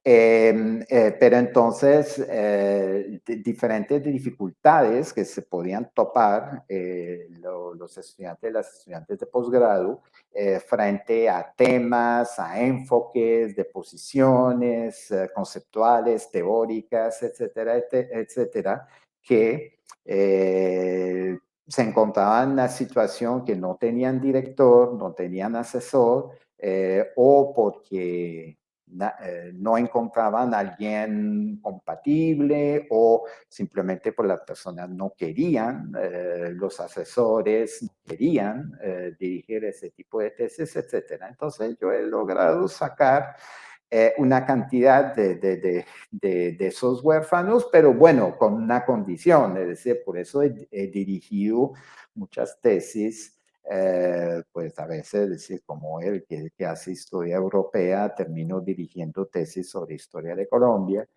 Pero entonces, diferentes dificultades que se podían topar los estudiantes, las estudiantes de posgrado, frente a temas, a enfoques de posiciones conceptuales, teóricas, etcétera, etcétera, que se encontraban en una situación que no tenían director, no tenían asesor, o porque no encontraban a alguien compatible, o simplemente por las personas no querían, los asesores no querían dirigir ese tipo de tesis, etcétera. Entonces yo he logrado sacar una cantidad de esos huérfanos, pero bueno, con una condición, es decir, por eso he dirigido muchas tesis, pues a veces, decir, como él que hace historia europea, termino dirigiendo tesis sobre historia de Colombia.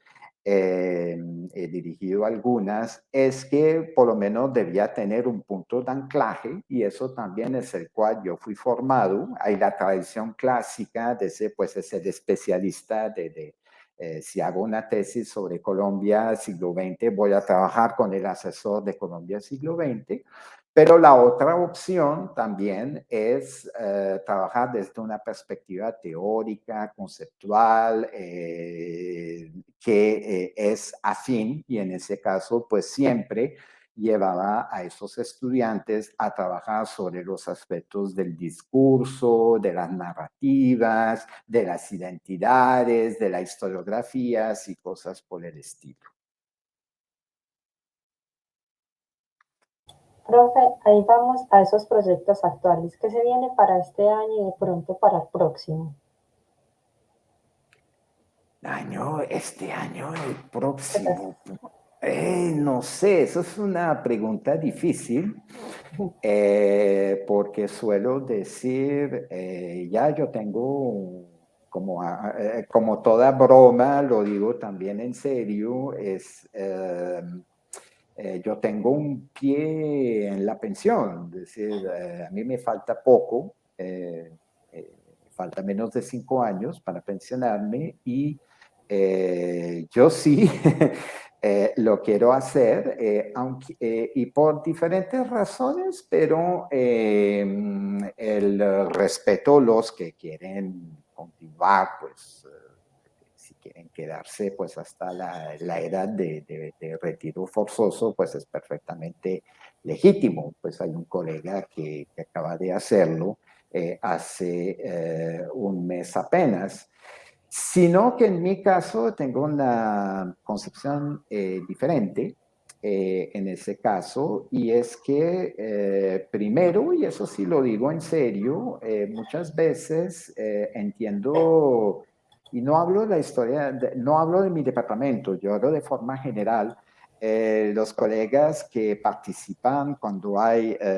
He dirigido algunas, es que por lo menos debía tener un punto de anclaje, y eso también es el cual yo fui formado. Hay la tradición clásica de ser, pues, es el especialista si hago una tesis sobre Colombia siglo XX, voy a trabajar con el asesor de Colombia siglo XX. Pero la otra opción también es trabajar desde una perspectiva teórica, conceptual, que es afín, y en ese caso, pues siempre llevaba a esos estudiantes a trabajar sobre los aspectos del discurso, de las narrativas, de las identidades, de las historiografías y cosas por el estilo. Profe, ahí vamos a esos proyectos actuales. ¿Qué se viene para este año y de pronto para el próximo? Este año, el próximo. No sé, eso es una pregunta difícil, porque suelo decir, ya yo tengo, como toda broma, lo digo también en serio, yo tengo un pie en la pensión, es decir, a mí me falta poco, falta menos de 5 años para pensionarme y yo sí lo quiero hacer, y por diferentes razones, pero el respeto a los que quieren continuar, pues si quieren quedarse pues hasta la edad de retiro forzoso, pues es perfectamente legítimo. Pues hay un colega que acaba de hacerlo hace un mes apenas. Sino que en mi caso tengo una concepción diferente en ese caso, y es que primero, y eso sí lo digo en serio, muchas veces entiendo, y no hablo de la historia, no hablo de mi departamento, yo hablo de forma general, los colegas que participan cuando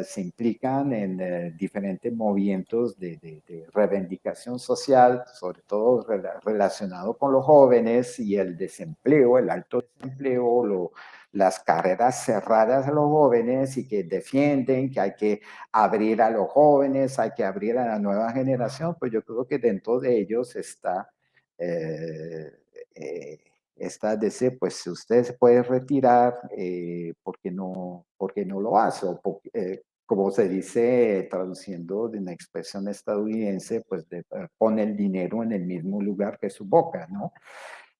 se implican en diferentes movimientos de reivindicación social, sobre todo relacionado con los jóvenes y el desempleo, el alto desempleo, las carreras cerradas a los jóvenes y que defienden que hay que abrir a los jóvenes, hay que abrir a la nueva generación, pues yo creo que dentro de ellos está eh, eh, esta DC, pues si usted se puede retirar, ¿por qué no lo hace? Como se dice, traduciendo de una expresión estadounidense, pues pone el dinero en el mismo lugar que su boca, ¿no?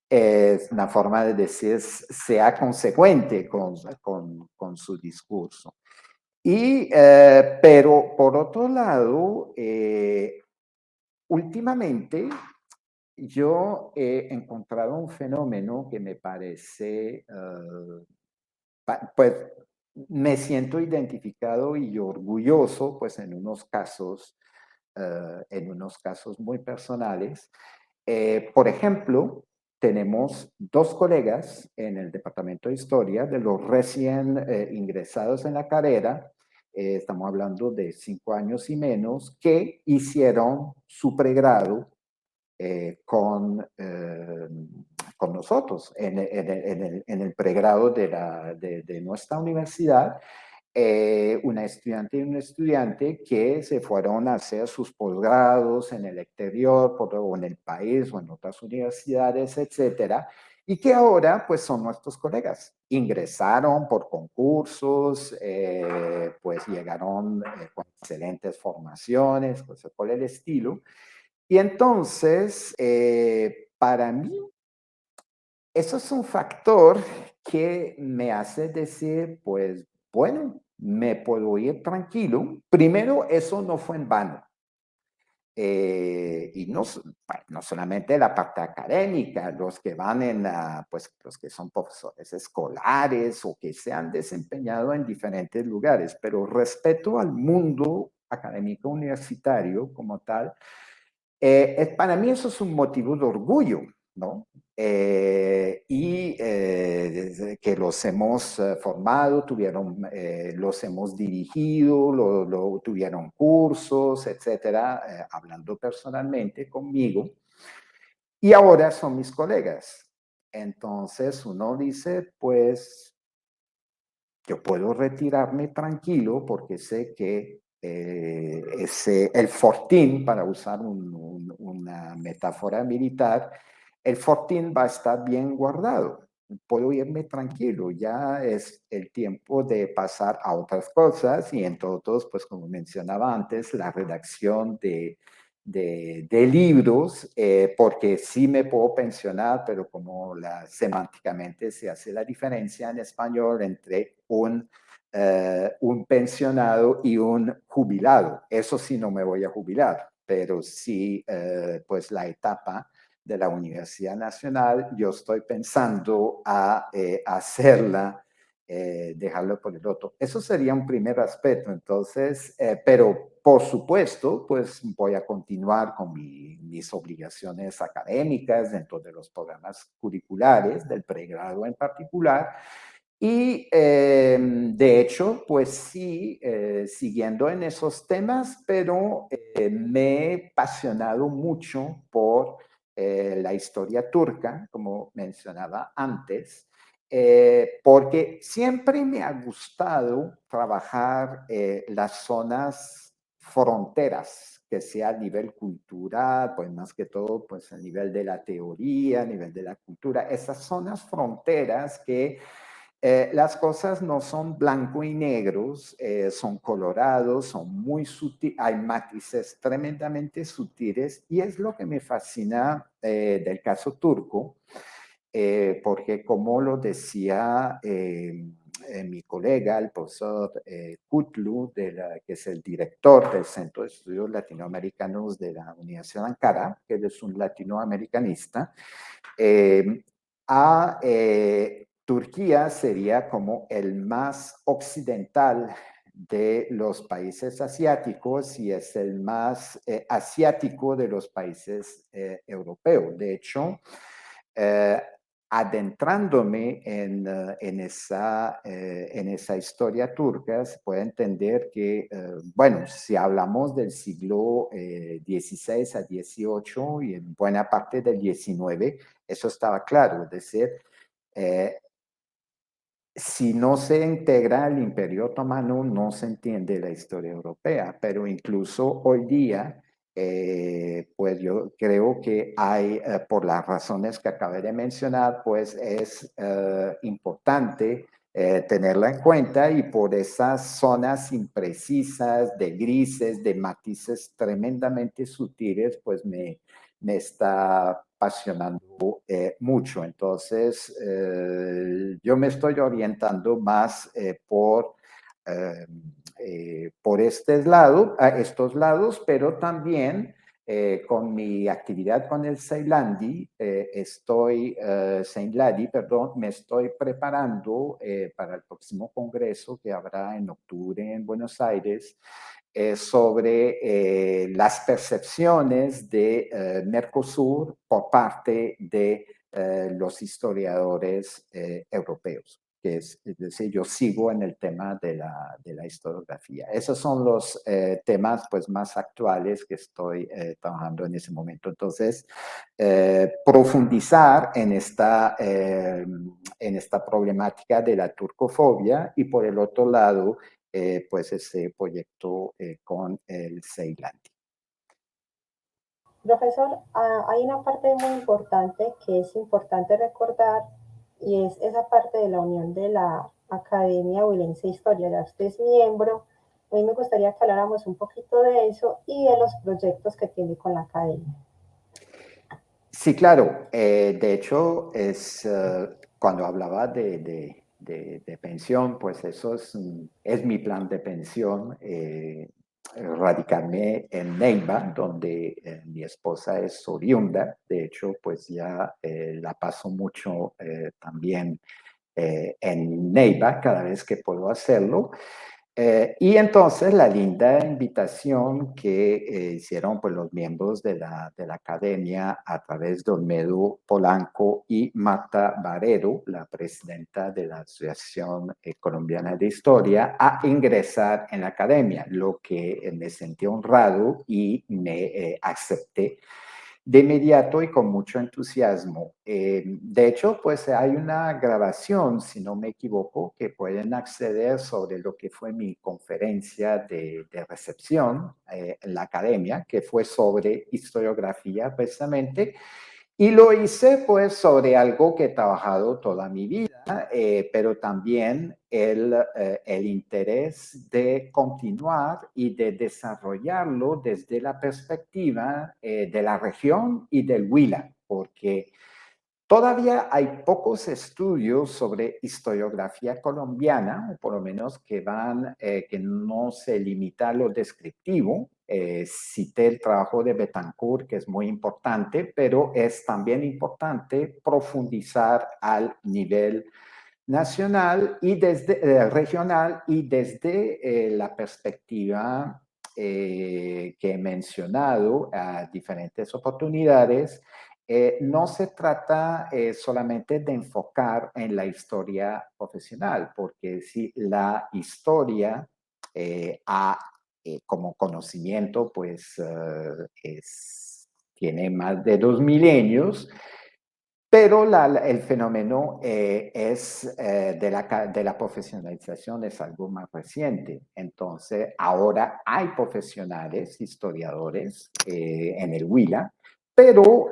Es una forma de decir, sea consecuente con su discurso. Pero por otro lado, últimamente yo he encontrado un fenómeno que me parece, pues me siento identificado y orgulloso, pues en unos casos muy personales. Por ejemplo, tenemos dos colegas en el Departamento de Historia de los recién ingresados en la carrera, estamos hablando de 5 años y menos, que hicieron su pregrado eh, con, eh, con nosotros en el pregrado de nuestra universidad. Una estudiante y un estudiante que se fueron a hacer sus posgrados en el exterior o en el país o en otras universidades, etcétera, y que ahora pues son nuestros colegas. Ingresaron por concursos, pues llegaron con excelentes formaciones, cosas por el estilo, y entonces, para mí, eso es un factor que me hace decir, pues, bueno, me puedo ir tranquilo. Primero, eso no fue en vano. Y no, bueno, no solamente la parte académica, los que van pues los que son profesores escolares o que se han desempeñado en diferentes lugares, pero respecto al mundo académico universitario como tal, para mí eso es un motivo de orgullo, ¿no? Desde que los hemos formado, los hemos dirigido, tuvieron cursos, etcétera, hablando personalmente conmigo, y ahora son mis colegas. Entonces uno dice, pues yo puedo retirarme tranquilo porque sé que el fortín, para usar una metáfora militar, el fortín va a estar bien guardado. Puedo irme tranquilo, ya es el tiempo de pasar a otras cosas y entre otros, pues como mencionaba antes, la redacción de libros, porque sí me puedo pensionar, pero como semánticamente se hace la diferencia en español entre un pensionado y un jubilado. Eso sí no me voy a jubilar, pero sí, pues la etapa de la Universidad Nacional, yo estoy pensando a hacerla dejarlo por el otro. Eso sería un primer aspecto. Entonces, pero por supuesto, pues voy a continuar con mis obligaciones académicas dentro de los programas curriculares del pregrado en particular. Y de hecho, pues sí, siguiendo en esos temas, pero me he apasionado mucho por la historia turca, como mencionaba antes, porque siempre me ha gustado trabajar las zonas fronteras, que sea a nivel cultural, pues más que todo, pues a nivel de la teoría, a nivel de la cultura, esas zonas fronteras que las cosas no son blanco y negros, son colorados, son muy sutiles, hay matices tremendamente sutiles y es lo que me fascina del caso turco, porque como lo decía mi colega, el profesor Kutlu, que es el director del Centro de Estudios Latinoamericanos de la Universidad de Ankara, que él es un latinoamericanista, a Turquía sería como el más occidental de los países asiáticos y es el más asiático de los países europeos. De hecho, eh, adentrándome en esa historia turca, se puede entender que, bueno, si hablamos del siglo XVI a XVIII y en buena parte del XIX, eso estaba claro, es decir, eh, si no se integra el Imperio Otomano, no se entiende la historia europea, pero incluso hoy día, pues yo creo que hay, por las razones que acabé de mencionar, pues es importante tenerla en cuenta y por esas zonas imprecisas de grises, de matices tremendamente sutiles, pues me está apasionando mucho. Entonces, yo me estoy orientando más por estos lados, pero también con mi actividad con el Seinladi, perdón, me estoy preparando para el próximo congreso que habrá en octubre en Buenos Aires, sobre las percepciones de Mercosur por parte de los historiadores europeos. Es decir, yo sigo en el tema de la historiografía. Esos son los temas pues, más actuales que estoy trabajando en ese momento. Entonces, profundizar en esta problemática de la turcofobia y por el otro lado, pues ese proyecto con el Ceilandi. Profesor, hay una parte muy importante que es importante recordar y es esa parte de la unión de la Academia Huilense de Historia. Ya usted es miembro. A mí me gustaría que habláramos un poquito de eso y de los proyectos que tiene con la Academia. Sí, claro. De hecho, cuando hablaba de pensión, pues eso es mi plan de pensión. Radicarme en Neiva, donde mi esposa es oriunda. De hecho, pues ya la paso mucho también en Neiva cada vez que puedo hacerlo. Y entonces la linda invitación que hicieron pues, los miembros de la academia a través de Olmedo Polanco y Marta Barrero, la presidenta de la Asociación Colombiana de Historia, a ingresar en la academia, lo que me sentí honrado y me acepté de inmediato y con mucho entusiasmo. De hecho, pues hay una grabación, si no me equivoco, que pueden acceder sobre lo que fue mi conferencia de recepción en la academia, que fue sobre historiografía precisamente, y lo hice pues sobre algo que he trabajado toda mi vida, pero también el interés de continuar y de desarrollarlo desde la perspectiva de la región y del Huila, porque todavía hay pocos estudios sobre historiografía colombiana, o por lo menos que no se limita a lo descriptivo. Cité el trabajo de Betancourt, que es muy importante, pero es también importante profundizar al nivel nacional y desde regional y desde la perspectiva que he mencionado a diferentes oportunidades. No se trata solamente de enfocar en la historia profesional, porque si la historia como conocimiento, pues tiene más de 2 milenios, pero el fenómeno de la profesionalización es algo más reciente. Entonces, ahora hay profesionales, historiadores en el Huila, pero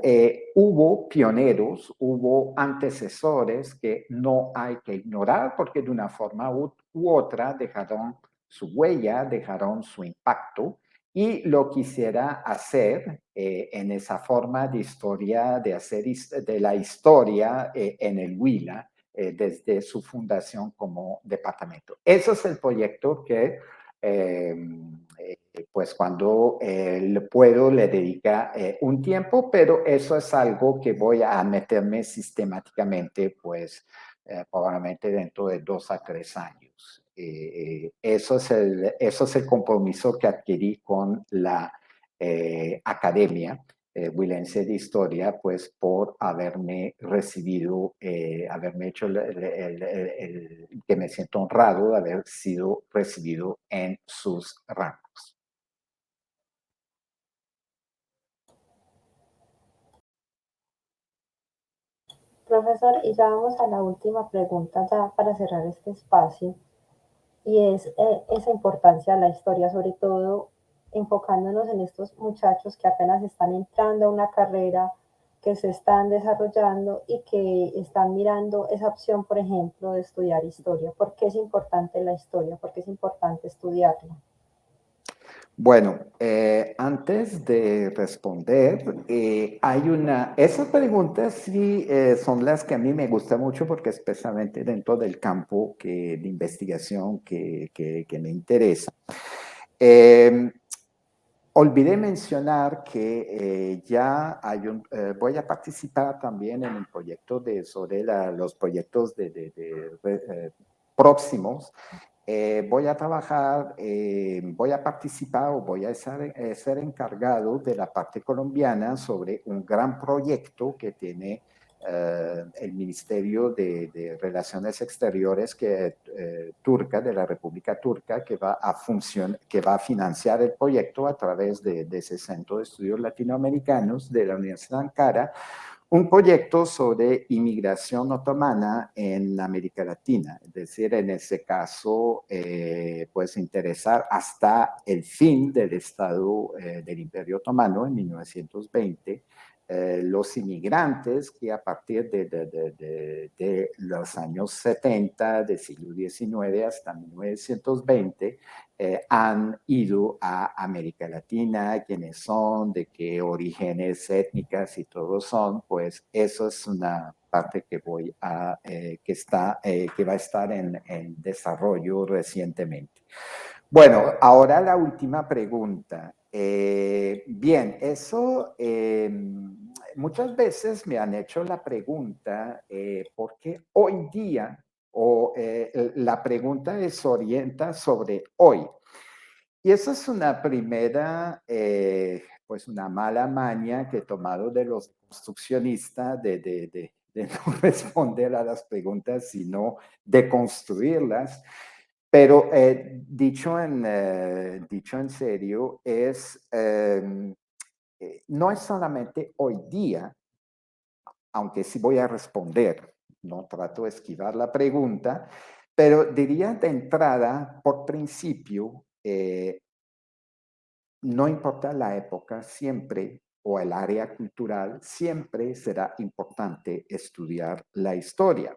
hubo pioneros, hubo antecesores que no hay que ignorar porque de una forma u otra dejaron su huella, dejaron su impacto. Y lo quisiera hacer en esa forma de historia, de hacer de la historia en el Huila, desde su fundación como departamento. Ese es el proyecto que, pues cuando puedo, le dedica un tiempo, pero eso es algo que voy a meterme sistemáticamente, pues probablemente dentro de 2 a 3 años. Eso es el compromiso que adquirí con la Academia Huilense de Historia, pues por haberme recibido, haberme hecho que me siento honrado de haber sido recibido en sus rangos. Profesor, y ya vamos a la última pregunta ya para cerrar este espacio, y es esa importancia de la historia, sobre todo enfocándonos en estos muchachos que apenas están entrando a una carrera, que se están desarrollando y que están mirando esa opción, por ejemplo, de estudiar historia. ¿Por qué es importante la historia? ¿Por qué es importante estudiarla? Bueno, antes de responder, esas preguntas sí son las que a mí me gustan mucho porque especialmente dentro del campo de investigación que me interesa. Olvidé mencionar que ya voy a participar también en un proyecto sobre los proyectos próximos. Voy a trabajar, voy a participar o voy a ser encargado de la parte colombiana sobre un gran proyecto que tiene el Ministerio de Relaciones Exteriores turca, de la República Turca, que va a financiar el proyecto a través de ese Centro de Estudios Latinoamericanos de la Universidad de Ankara, un proyecto sobre inmigración otomana en América Latina, es decir, en ese caso, pues interesar hasta el fin del Estado del Imperio Otomano en 1920, los inmigrantes que a partir de los años 70 del siglo XIX hasta 1920 han ido a América Latina, quiénes son, de qué orígenes étnicas y todos son, pues eso es una parte que que va a estar en desarrollo recientemente. Bueno, ahora la última pregunta. Bien, muchas veces me han hecho la pregunta, ¿por qué hoy día? La pregunta se orienta sobre hoy. Y esa es una primera, pues una mala maña que he tomado de los construccionistas de no responder a las preguntas, sino de construirlas. Pero dicho en serio, no es solamente hoy día, aunque sí voy a responder, no trato de esquivar la pregunta, pero diría de entrada, por principio, no importa la época, siempre, o el área cultural, siempre será importante estudiar la historia.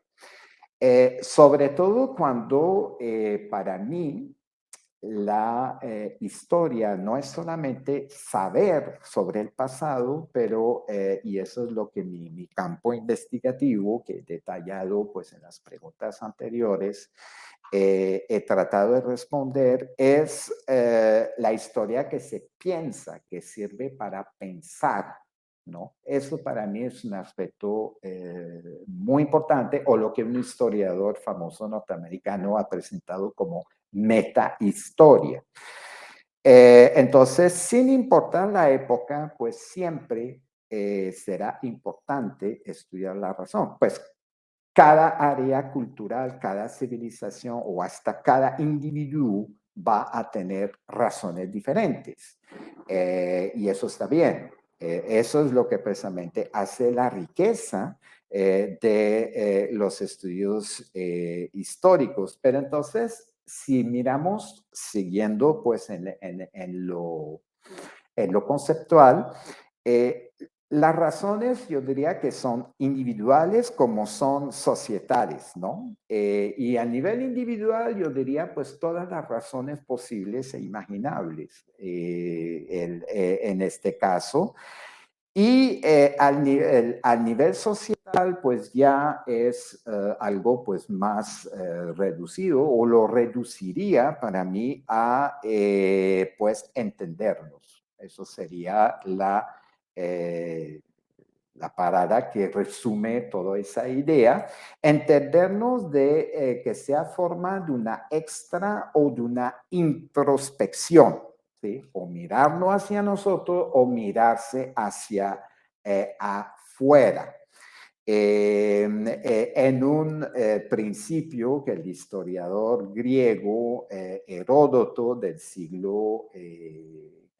Sobre todo cuando para mí la historia no es solamente saber sobre el pasado, pero, y eso es lo que mi campo investigativo, que he detallado pues en las preguntas anteriores, he tratado de responder, es la historia que se piensa, que sirve para pensar ¿no? Eso para mí es un aspecto muy importante, o lo que un historiador famoso norteamericano ha presentado como metahistoria. Entonces, sin importar la época, pues siempre será importante estudiar la razón. Pues cada área cultural, cada civilización o hasta cada individuo va a tener razones diferentes. Y eso está bien. Eso es lo que precisamente hace la riqueza de los estudios históricos. Pero entonces, si miramos siguiendo pues en lo conceptual, las razones yo diría que son individuales como son societales, ¿no? Y a nivel individual yo diría pues todas las razones posibles e imaginables en este caso. Y al nivel societal, pues ya es algo pues más reducido, o lo reduciría para mí a pues entendernos. Eso sería la parada que resume toda esa idea, entendernos de que sea forma de una extra o de una introspección, ¿sí? O mirarnos hacia nosotros o mirarse hacia afuera. En un principio que el historiador griego Heródoto del siglo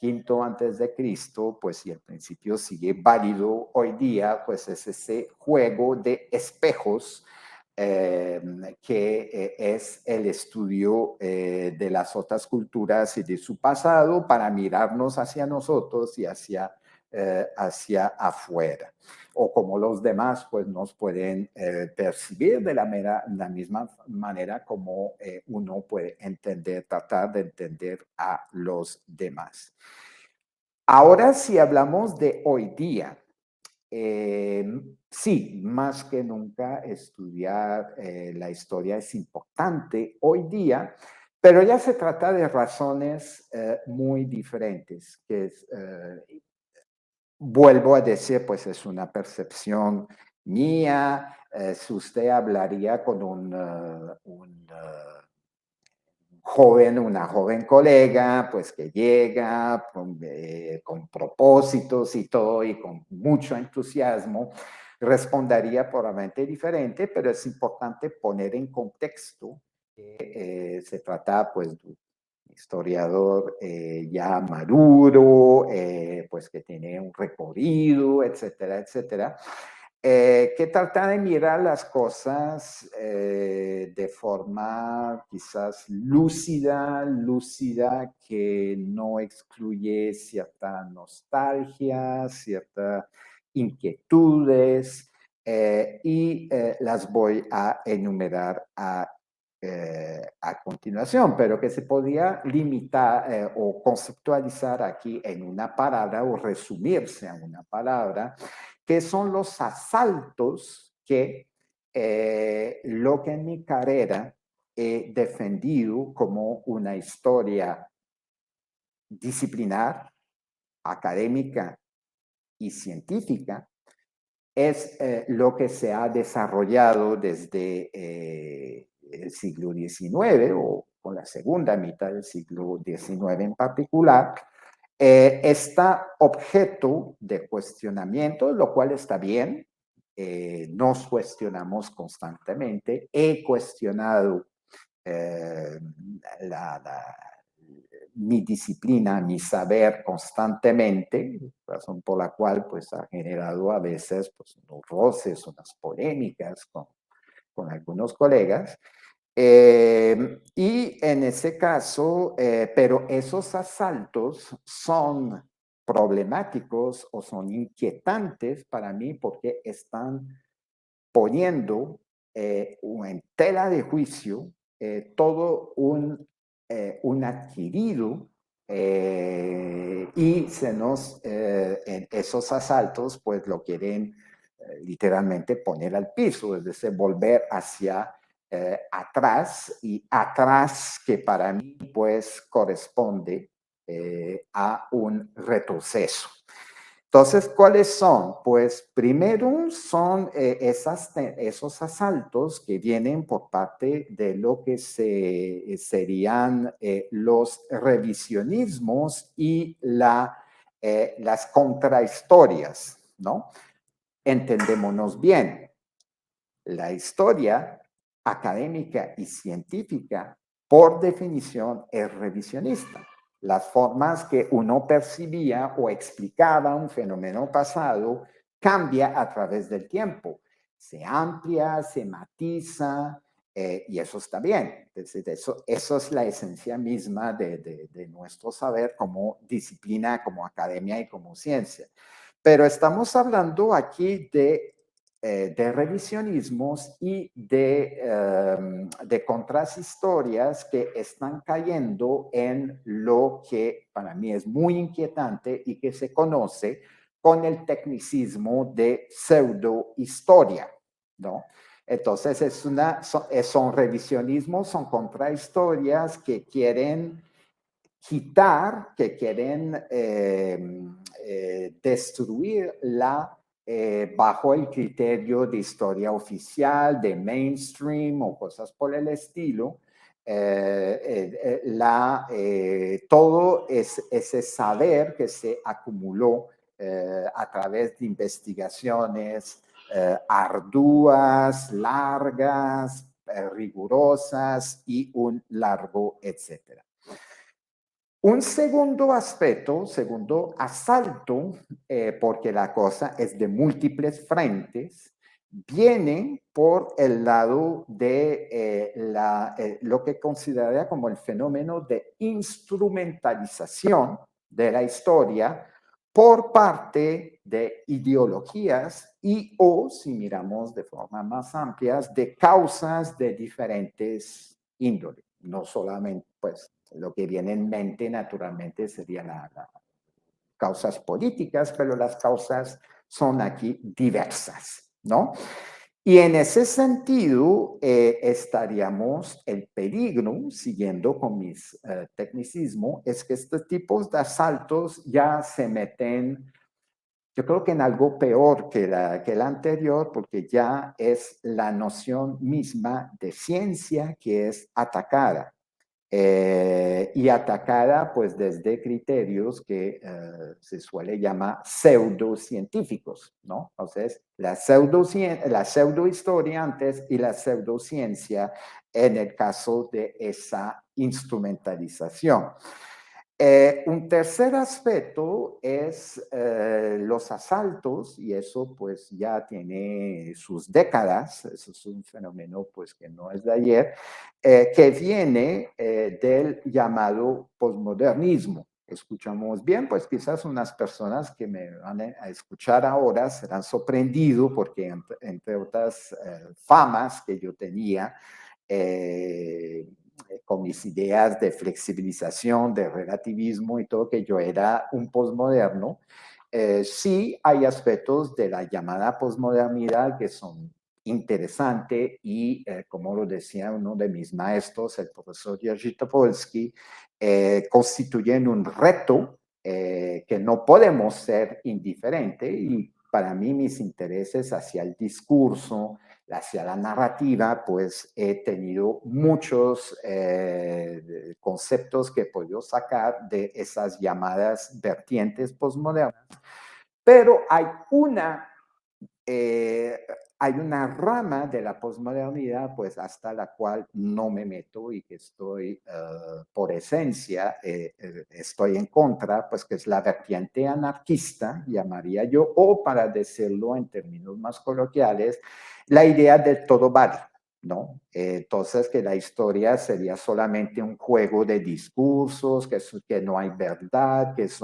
V antes de Cristo, pues si el principio sigue válido hoy día, pues es ese juego de espejos que es el estudio de las otras culturas y de su pasado para mirarnos hacia nosotros y hacia afuera, o como los demás pues nos pueden percibir de la misma manera como uno puede tratar de entender a los demás. Ahora si hablamos de hoy día, sí, más que nunca estudiar la historia es importante hoy día, pero ya se trata de razones muy diferentes, que es, vuelvo a decir, pues es una percepción mía. Si usted hablaría con una joven colega, pues que llega con propósitos y todo y con mucho entusiasmo, respondería probablemente diferente, pero es importante poner en contexto que se trata pues de un historiador ya maduro, pues que tiene un recorrido, etcétera, etcétera, que trata de mirar las cosas de forma quizás lúcida, que no excluye cierta nostalgia, ciertas inquietudes, y las voy a enumerar a continuación, pero que se podía limitar o conceptualizar aquí en una palabra o resumirse en una palabra, que son los asaltos que lo que en mi carrera he defendido como una historia disciplinar, académica y científica, es lo que se ha desarrollado desde el siglo XIX o con la segunda mitad del siglo XIX en particular, está objeto de cuestionamiento, lo cual está bien. Nos cuestionamos constantemente. He cuestionado eh, la, la, mi disciplina, mi saber constantemente, razón por la cual pues ha generado a veces pues unos roces, unas polémicas con algunos colegas. Y en ese caso, pero esos asaltos son problemáticos o son inquietantes para mí porque están poniendo en tela de juicio todo un adquirido, y en esos asaltos pues lo quieren literalmente poner al piso, es decir, volver hacia atrás, y atrás que para mí pues corresponde a un retroceso. Entonces, ¿cuáles son? Pues primero son esos asaltos que vienen por parte de lo que serían los revisionismos y las contrahistorias, ¿no? Entendémonos bien, la historia académica y científica, por definición, es revisionista. Las formas que uno percibía o explicaba un fenómeno pasado cambia a través del tiempo. Se amplia, se matiza, y eso está bien. Es decir, eso es la esencia misma de nuestro saber como disciplina, como academia y como ciencia. Pero estamos hablando aquí de revisionismos y de contrashistorias que están cayendo en lo que para mí es muy inquietante y que se conoce con el tecnicismo de pseudohistoria, ¿no? Entonces, son revisionismos, son contrahistorias que quieren quitar, que quieren destruir bajo el criterio de historia oficial, de mainstream o cosas por el estilo, todo ese saber que se acumuló a través de investigaciones arduas, largas, rigurosas y un largo etcétera. Un segundo aspecto, segundo asalto, porque la cosa es de múltiples frentes, viene por el lado de lo que consideraría como el fenómeno de instrumentalización de la historia por parte de ideologías y o, si miramos de forma más amplia, de causas de diferentes índoles, no solamente, pues, lo que viene en mente naturalmente serían las causas políticas, pero las causas son aquí diversas, ¿no? Y en ese sentido estaríamos el peligro, siguiendo con mis tecnicismos, es que estos tipos de asaltos ya se meten, yo creo que en algo peor que el anterior, porque ya es la noción misma de ciencia que es atacada. Y atacada pues desde criterios que se suele llamar pseudocientíficos, ¿no? Entonces, la pseudohistoria antes y la pseudociencia en el caso de esa instrumentalización. Un tercer aspecto es los asaltos, y eso pues ya tiene sus décadas, eso es un fenómeno pues que no es de ayer, que viene del llamado posmodernismo. Escuchamos bien, pues quizás unas personas que me van a escuchar ahora serán sorprendidos porque entre otras famas que yo tenía, con mis ideas de flexibilización, de relativismo y todo, que yo era un posmoderno, sí hay aspectos de la llamada posmodernidad que son interesantes y, como lo decía uno de mis maestros, el profesor Jerzy Topolsky, constituyen un reto que no podemos ser indiferentes y para mí mis intereses hacia el discurso, hacia la narrativa, pues he tenido muchos conceptos que he podido sacar de esas llamadas vertientes postmodernas, pero eh, hay una rama de la posmodernidad, pues hasta la cual no me meto y que estoy, por esencia, estoy en contra, pues que es la vertiente anarquista, llamaría yo, o para decirlo en términos más coloquiales, la idea del todo vale, ¿no? Entonces, que la historia sería solamente un juego de discursos, que no hay verdad, que es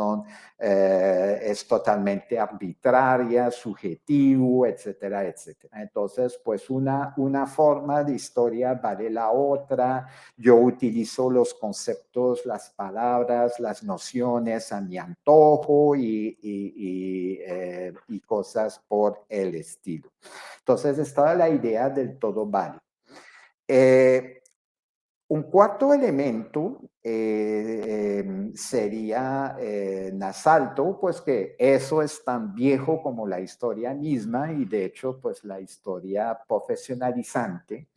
totalmente arbitraria, subjetivo, etcétera, etcétera. Entonces, pues una forma de historia vale la otra. Yo utilizo los conceptos, las palabras, las nociones a mi antojo y cosas por el estilo. Entonces, estaba la idea del todo vale. Un cuarto elemento sería Nasalto, pues que eso es tan viejo como la historia misma y de hecho pues la historia profesionalizante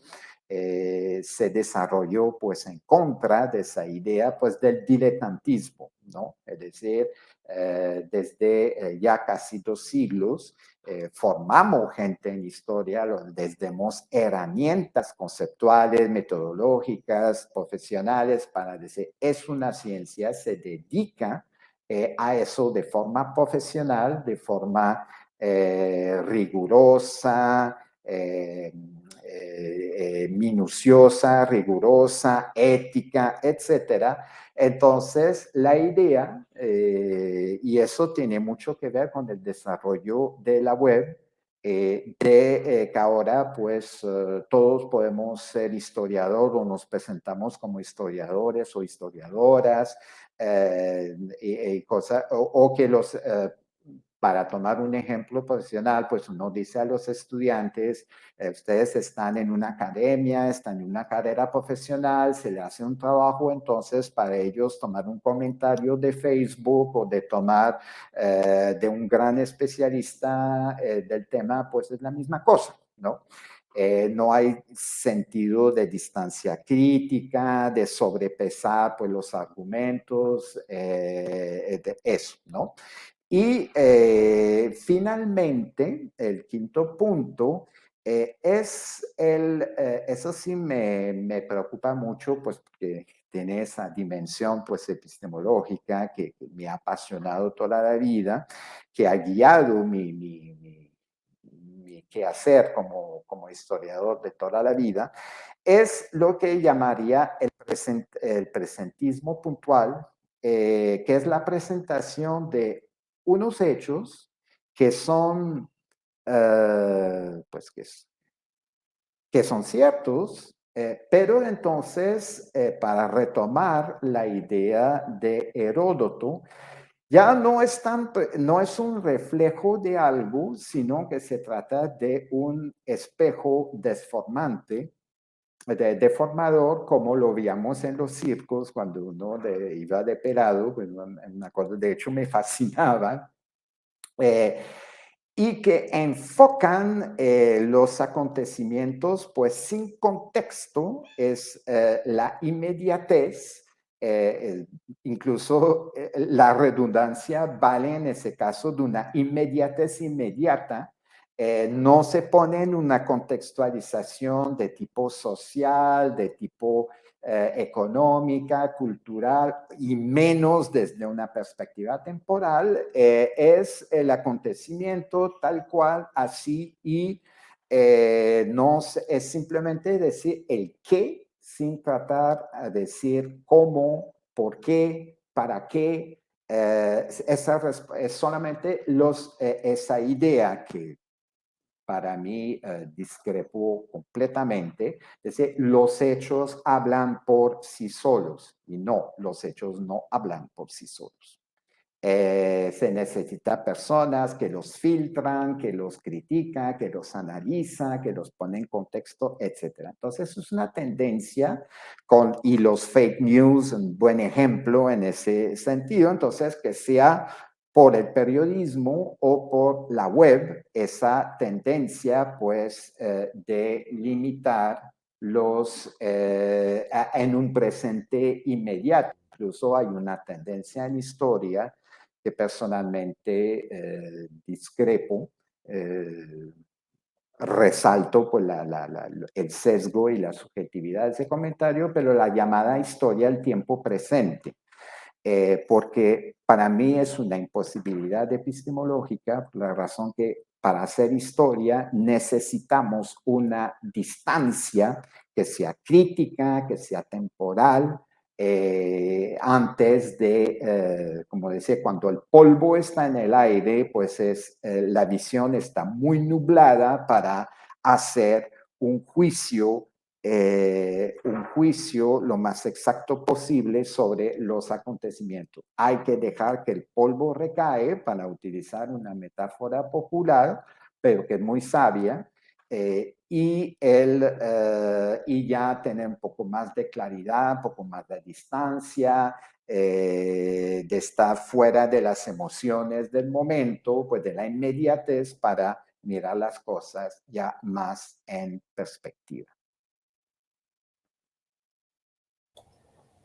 se desarrolló pues en contra de esa idea pues del diletantismo, ¿no? Es decir, desde ya casi 2 siglos formamos gente en historia, les demos herramientas conceptuales, metodológicas, profesionales para decir, es una ciencia, se dedica a eso de forma profesional, de forma rigurosa, minuciosa, rigurosa, ética, etcétera. Entonces, la idea, y eso tiene mucho que ver con el desarrollo de la web, que ahora pues todos podemos ser historiadores o nos presentamos como historiadores o historiadoras, y cosas, o que los para tomar un ejemplo profesional, pues uno dice a los estudiantes, ustedes están en una academia, están en una carrera profesional, se le hace un trabajo, entonces para ellos tomar un comentario de Facebook o de tomar de un gran especialista del tema, pues es la misma cosa, ¿no? No hay sentido de distancia crítica, de sobrepesar pues, los argumentos, de eso, ¿no? Y finalmente, el quinto punto eso sí me preocupa mucho, pues porque tiene esa dimensión pues epistemológica que me ha apasionado toda la vida, que ha guiado mi quehacer como historiador de toda la vida, es lo que llamaría el presentismo puntual, que es la presentación de unos hechos que son, pues que son ciertos, pero entonces, para retomar la idea de Heródoto, ya no es un reflejo de algo, sino que se trata de un espejo desformante, deformador, como lo veíamos en los circos cuando uno iba de pelado, pues, me acuerdo, de hecho me fascinaba, eh, y que enfocan los acontecimientos pues sin contexto, es la inmediatez, incluso la redundancia vale en ese caso de una inmediatez inmediata, no se pone en una contextualización de tipo social, de tipo económica, cultural y menos desde una perspectiva temporal, es el acontecimiento tal cual, así y no es simplemente decir el qué sin tratar de decir cómo, por qué, para qué. Es solamente esa idea que para mí discrepo completamente. Es decir, los hechos hablan por sí solos y no, los hechos no hablan por sí solos. Se necesita personas que los filtran, que los critican, que los analizan, que los ponen en contexto, etc. Entonces es una tendencia y los fake news, un buen ejemplo en ese sentido, entonces que sea por el periodismo o por la web, esa tendencia pues de limitar en un presente inmediato. Incluso hay una tendencia en historia que personalmente discrepo, resalto pues, el sesgo y la subjetividad de ese comentario, pero la llamada historia del tiempo presente, porque para mí es una imposibilidad epistemológica, por la razón que para hacer historia necesitamos una distancia que sea crítica, que sea temporal, antes de, como decía, cuando el polvo está en el aire, pues la visión está muy nublada para hacer un juicio lo más exacto posible sobre los acontecimientos. Hay que dejar que el polvo recae, para utilizar una metáfora popular, pero que es muy sabia, y ya tener un poco más de claridad, un poco más de distancia, de estar fuera de las emociones del momento, pues de la inmediatez para mirar las cosas ya más en perspectiva.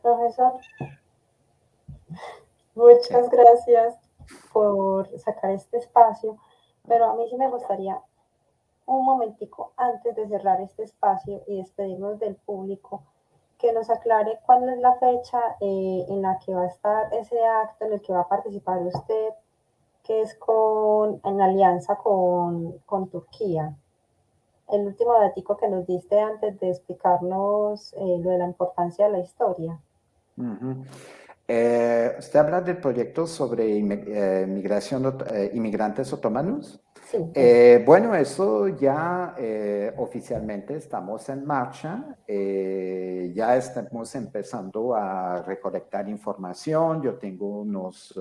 Profesor, Sí. muchas gracias por sacar este espacio, pero a mí sí me gustaría un momentico antes de cerrar este espacio y despedirnos del público, que nos aclare cuál es la fecha en la que va a estar ese acto en el que va a participar usted, que es en alianza con Turquía. El último datico que nos diste antes de explicarnos lo de la importancia de la historia. Uh-huh. ¿Usted habla del proyecto sobre migración, inmigrantes otomanos? Sí, eso. Bueno, eso ya oficialmente estamos en marcha, ya estamos empezando a recolectar información, yo tengo unos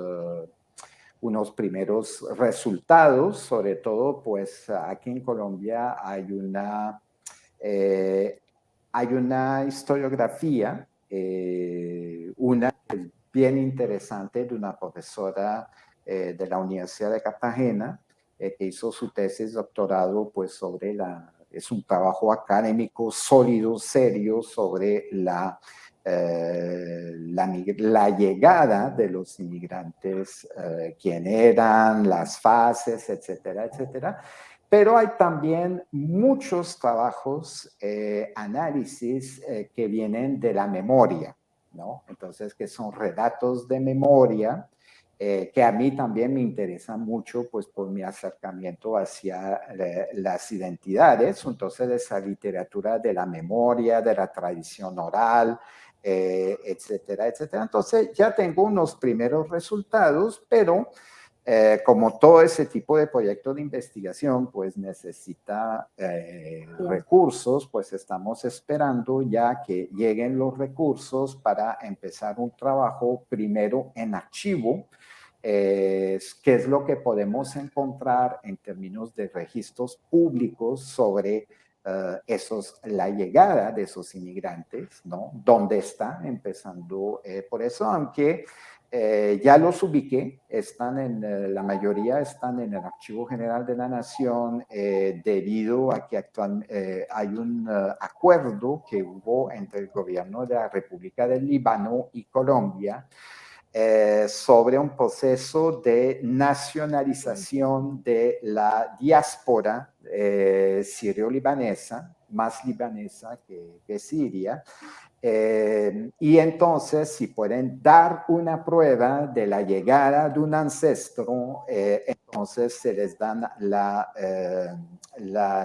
primeros resultados, sobre todo pues aquí en Colombia hay una historiografía, una bien interesante de una profesora de la Universidad de Cartagena, que hizo su tesis doctorado pues sobre es un trabajo académico sólido, serio, sobre la llegada de los inmigrantes, quién eran, las fases, etcétera, etcétera. Pero hay también muchos trabajos, análisis que vienen de la memoria, ¿no? Entonces, que son relatos de memoria, que a mí también me interesan mucho, pues por mi acercamiento hacia las identidades, entonces esa literatura de la memoria, de la tradición oral, etcétera, etcétera. Entonces ya tengo unos primeros resultados, pero como todo ese tipo de proyecto de investigación, pues necesita recursos, pues estamos esperando ya que lleguen los recursos para empezar un trabajo primero en archivo, qué es lo que podemos encontrar en términos de registros públicos sobre la llegada de esos inmigrantes, ¿no? ¿Dónde está empezando por eso? Aunque ya los ubiqué, la mayoría están en el Archivo General de la Nación, debido a que hay un acuerdo que hubo entre el gobierno de la República del Líbano y Colombia, sobre un proceso de nacionalización de la diáspora sirio-libanesa, más libanesa que siria. Y entonces, si pueden dar una prueba de la llegada de un ancestro, entonces se les dan la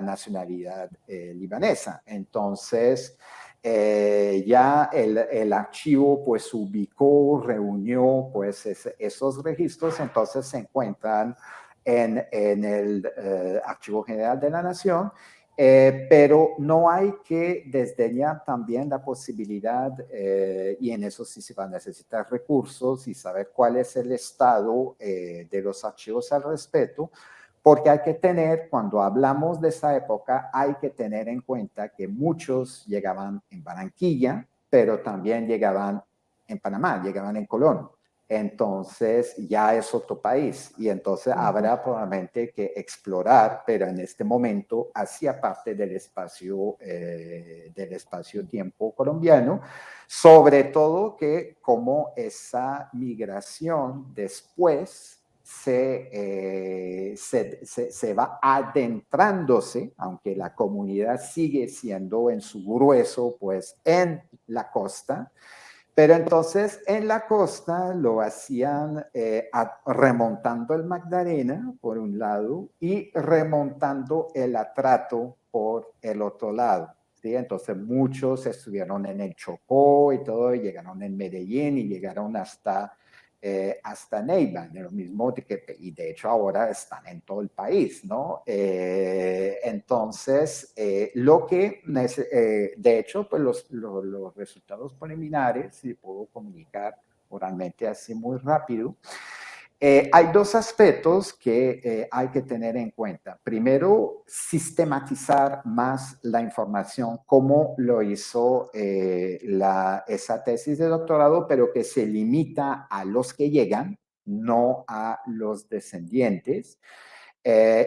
nacionalidad libanesa. Entonces, ya el archivo pues ubicó, reunió pues esos registros, entonces se encuentran en el Archivo General de la Nación. Pero no hay que desdeñar también la posibilidad, y en eso sí se va a necesitar recursos y saber cuál es el estado de los archivos al respecto, porque hay que tener, cuando hablamos de esa época, hay que tener en cuenta que muchos llegaban en Barranquilla, pero también llegaban en Panamá, llegaban en Colón. Entonces ya es otro país y entonces habrá probablemente que explorar, pero en este momento hacía parte del espacio-tiempo colombiano, sobre todo que como esa migración después se va adentrándose, aunque la comunidad sigue siendo en su grueso, pues en la costa, pero entonces en la costa lo hacían remontando el Magdalena por un lado y remontando el Atrato por el otro lado. ¿Sí? Entonces muchos estuvieron en el Chocó y todo, y llegaron en Medellín y llegaron hasta Neiva, de lo mismo y de hecho ahora están en todo el país, ¿no? Entonces, de hecho, pues los resultados preliminares, si puedo comunicar oralmente así muy rápido, Hay dos aspectos que hay que tener en cuenta. Primero, sistematizar más la información, como lo hizo esa tesis de doctorado, pero que se limita a los que llegan, no a los descendientes.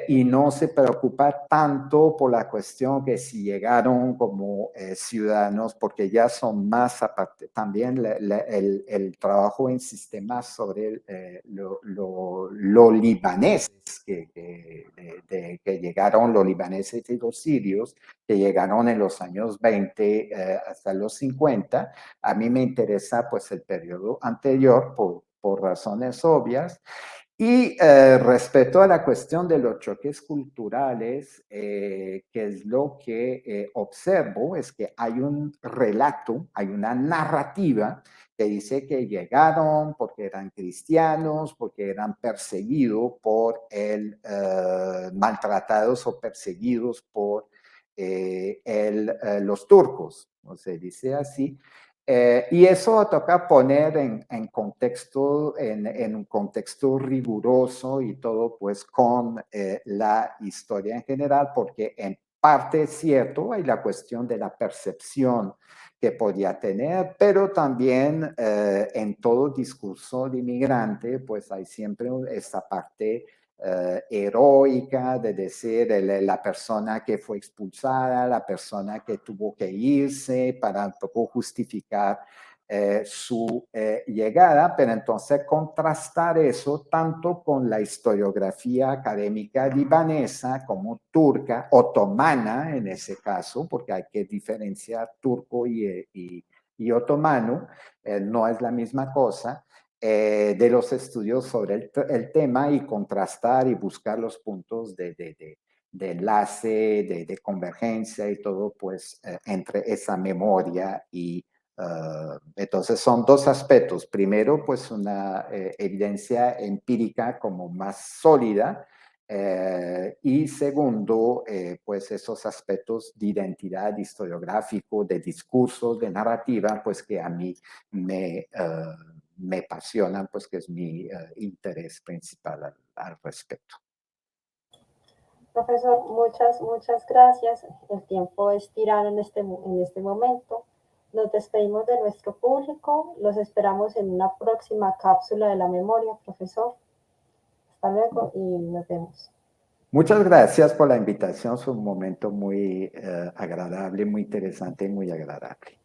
Y no se preocupa tanto por la cuestión que si llegaron como ciudadanos, porque ya son más aparte, también el trabajo en sistemas sobre los libaneses que llegaron, los libaneses y los sirios, que llegaron en los años 20 hasta los 50. A mí me interesa pues el periodo anterior por razones obvias. Y respecto a la cuestión de los choques culturales, que es lo que observo, es que hay un relato, hay una narrativa que dice que llegaron porque eran cristianos, porque eran perseguidos por maltratados o perseguidos por los turcos, o se dice así. Y eso toca poner en contexto, en un contexto riguroso y todo, pues con la historia en general, porque en parte es cierto, hay la cuestión de la percepción que podía tener, pero también en todo discurso de inmigrante, pues hay siempre esta parte heroica de decir la persona que fue expulsada, la persona que tuvo que irse para un poco justificar su llegada, pero entonces contrastar eso tanto con la historiografía académica libanesa como turca, otomana en ese caso, porque hay que diferenciar turco y otomano, no es la misma cosa, de los estudios sobre el tema y contrastar y buscar los puntos de enlace, de convergencia y todo, pues, entre esa memoria y entonces son dos aspectos. Primero, pues una evidencia empírica como más sólida y segundo, pues esos aspectos de identidad historiográfico, de discursos, de narrativa, pues que a mí me apasionan, pues que es mi interés principal al respecto. Profesor, muchas gracias. El tiempo es tirano en este momento. Nos despedimos de nuestro público. Los esperamos en una próxima cápsula de la memoria, profesor. Hasta luego y nos vemos. Muchas gracias por la invitación. Fue un momento muy agradable, muy interesante y muy agradable.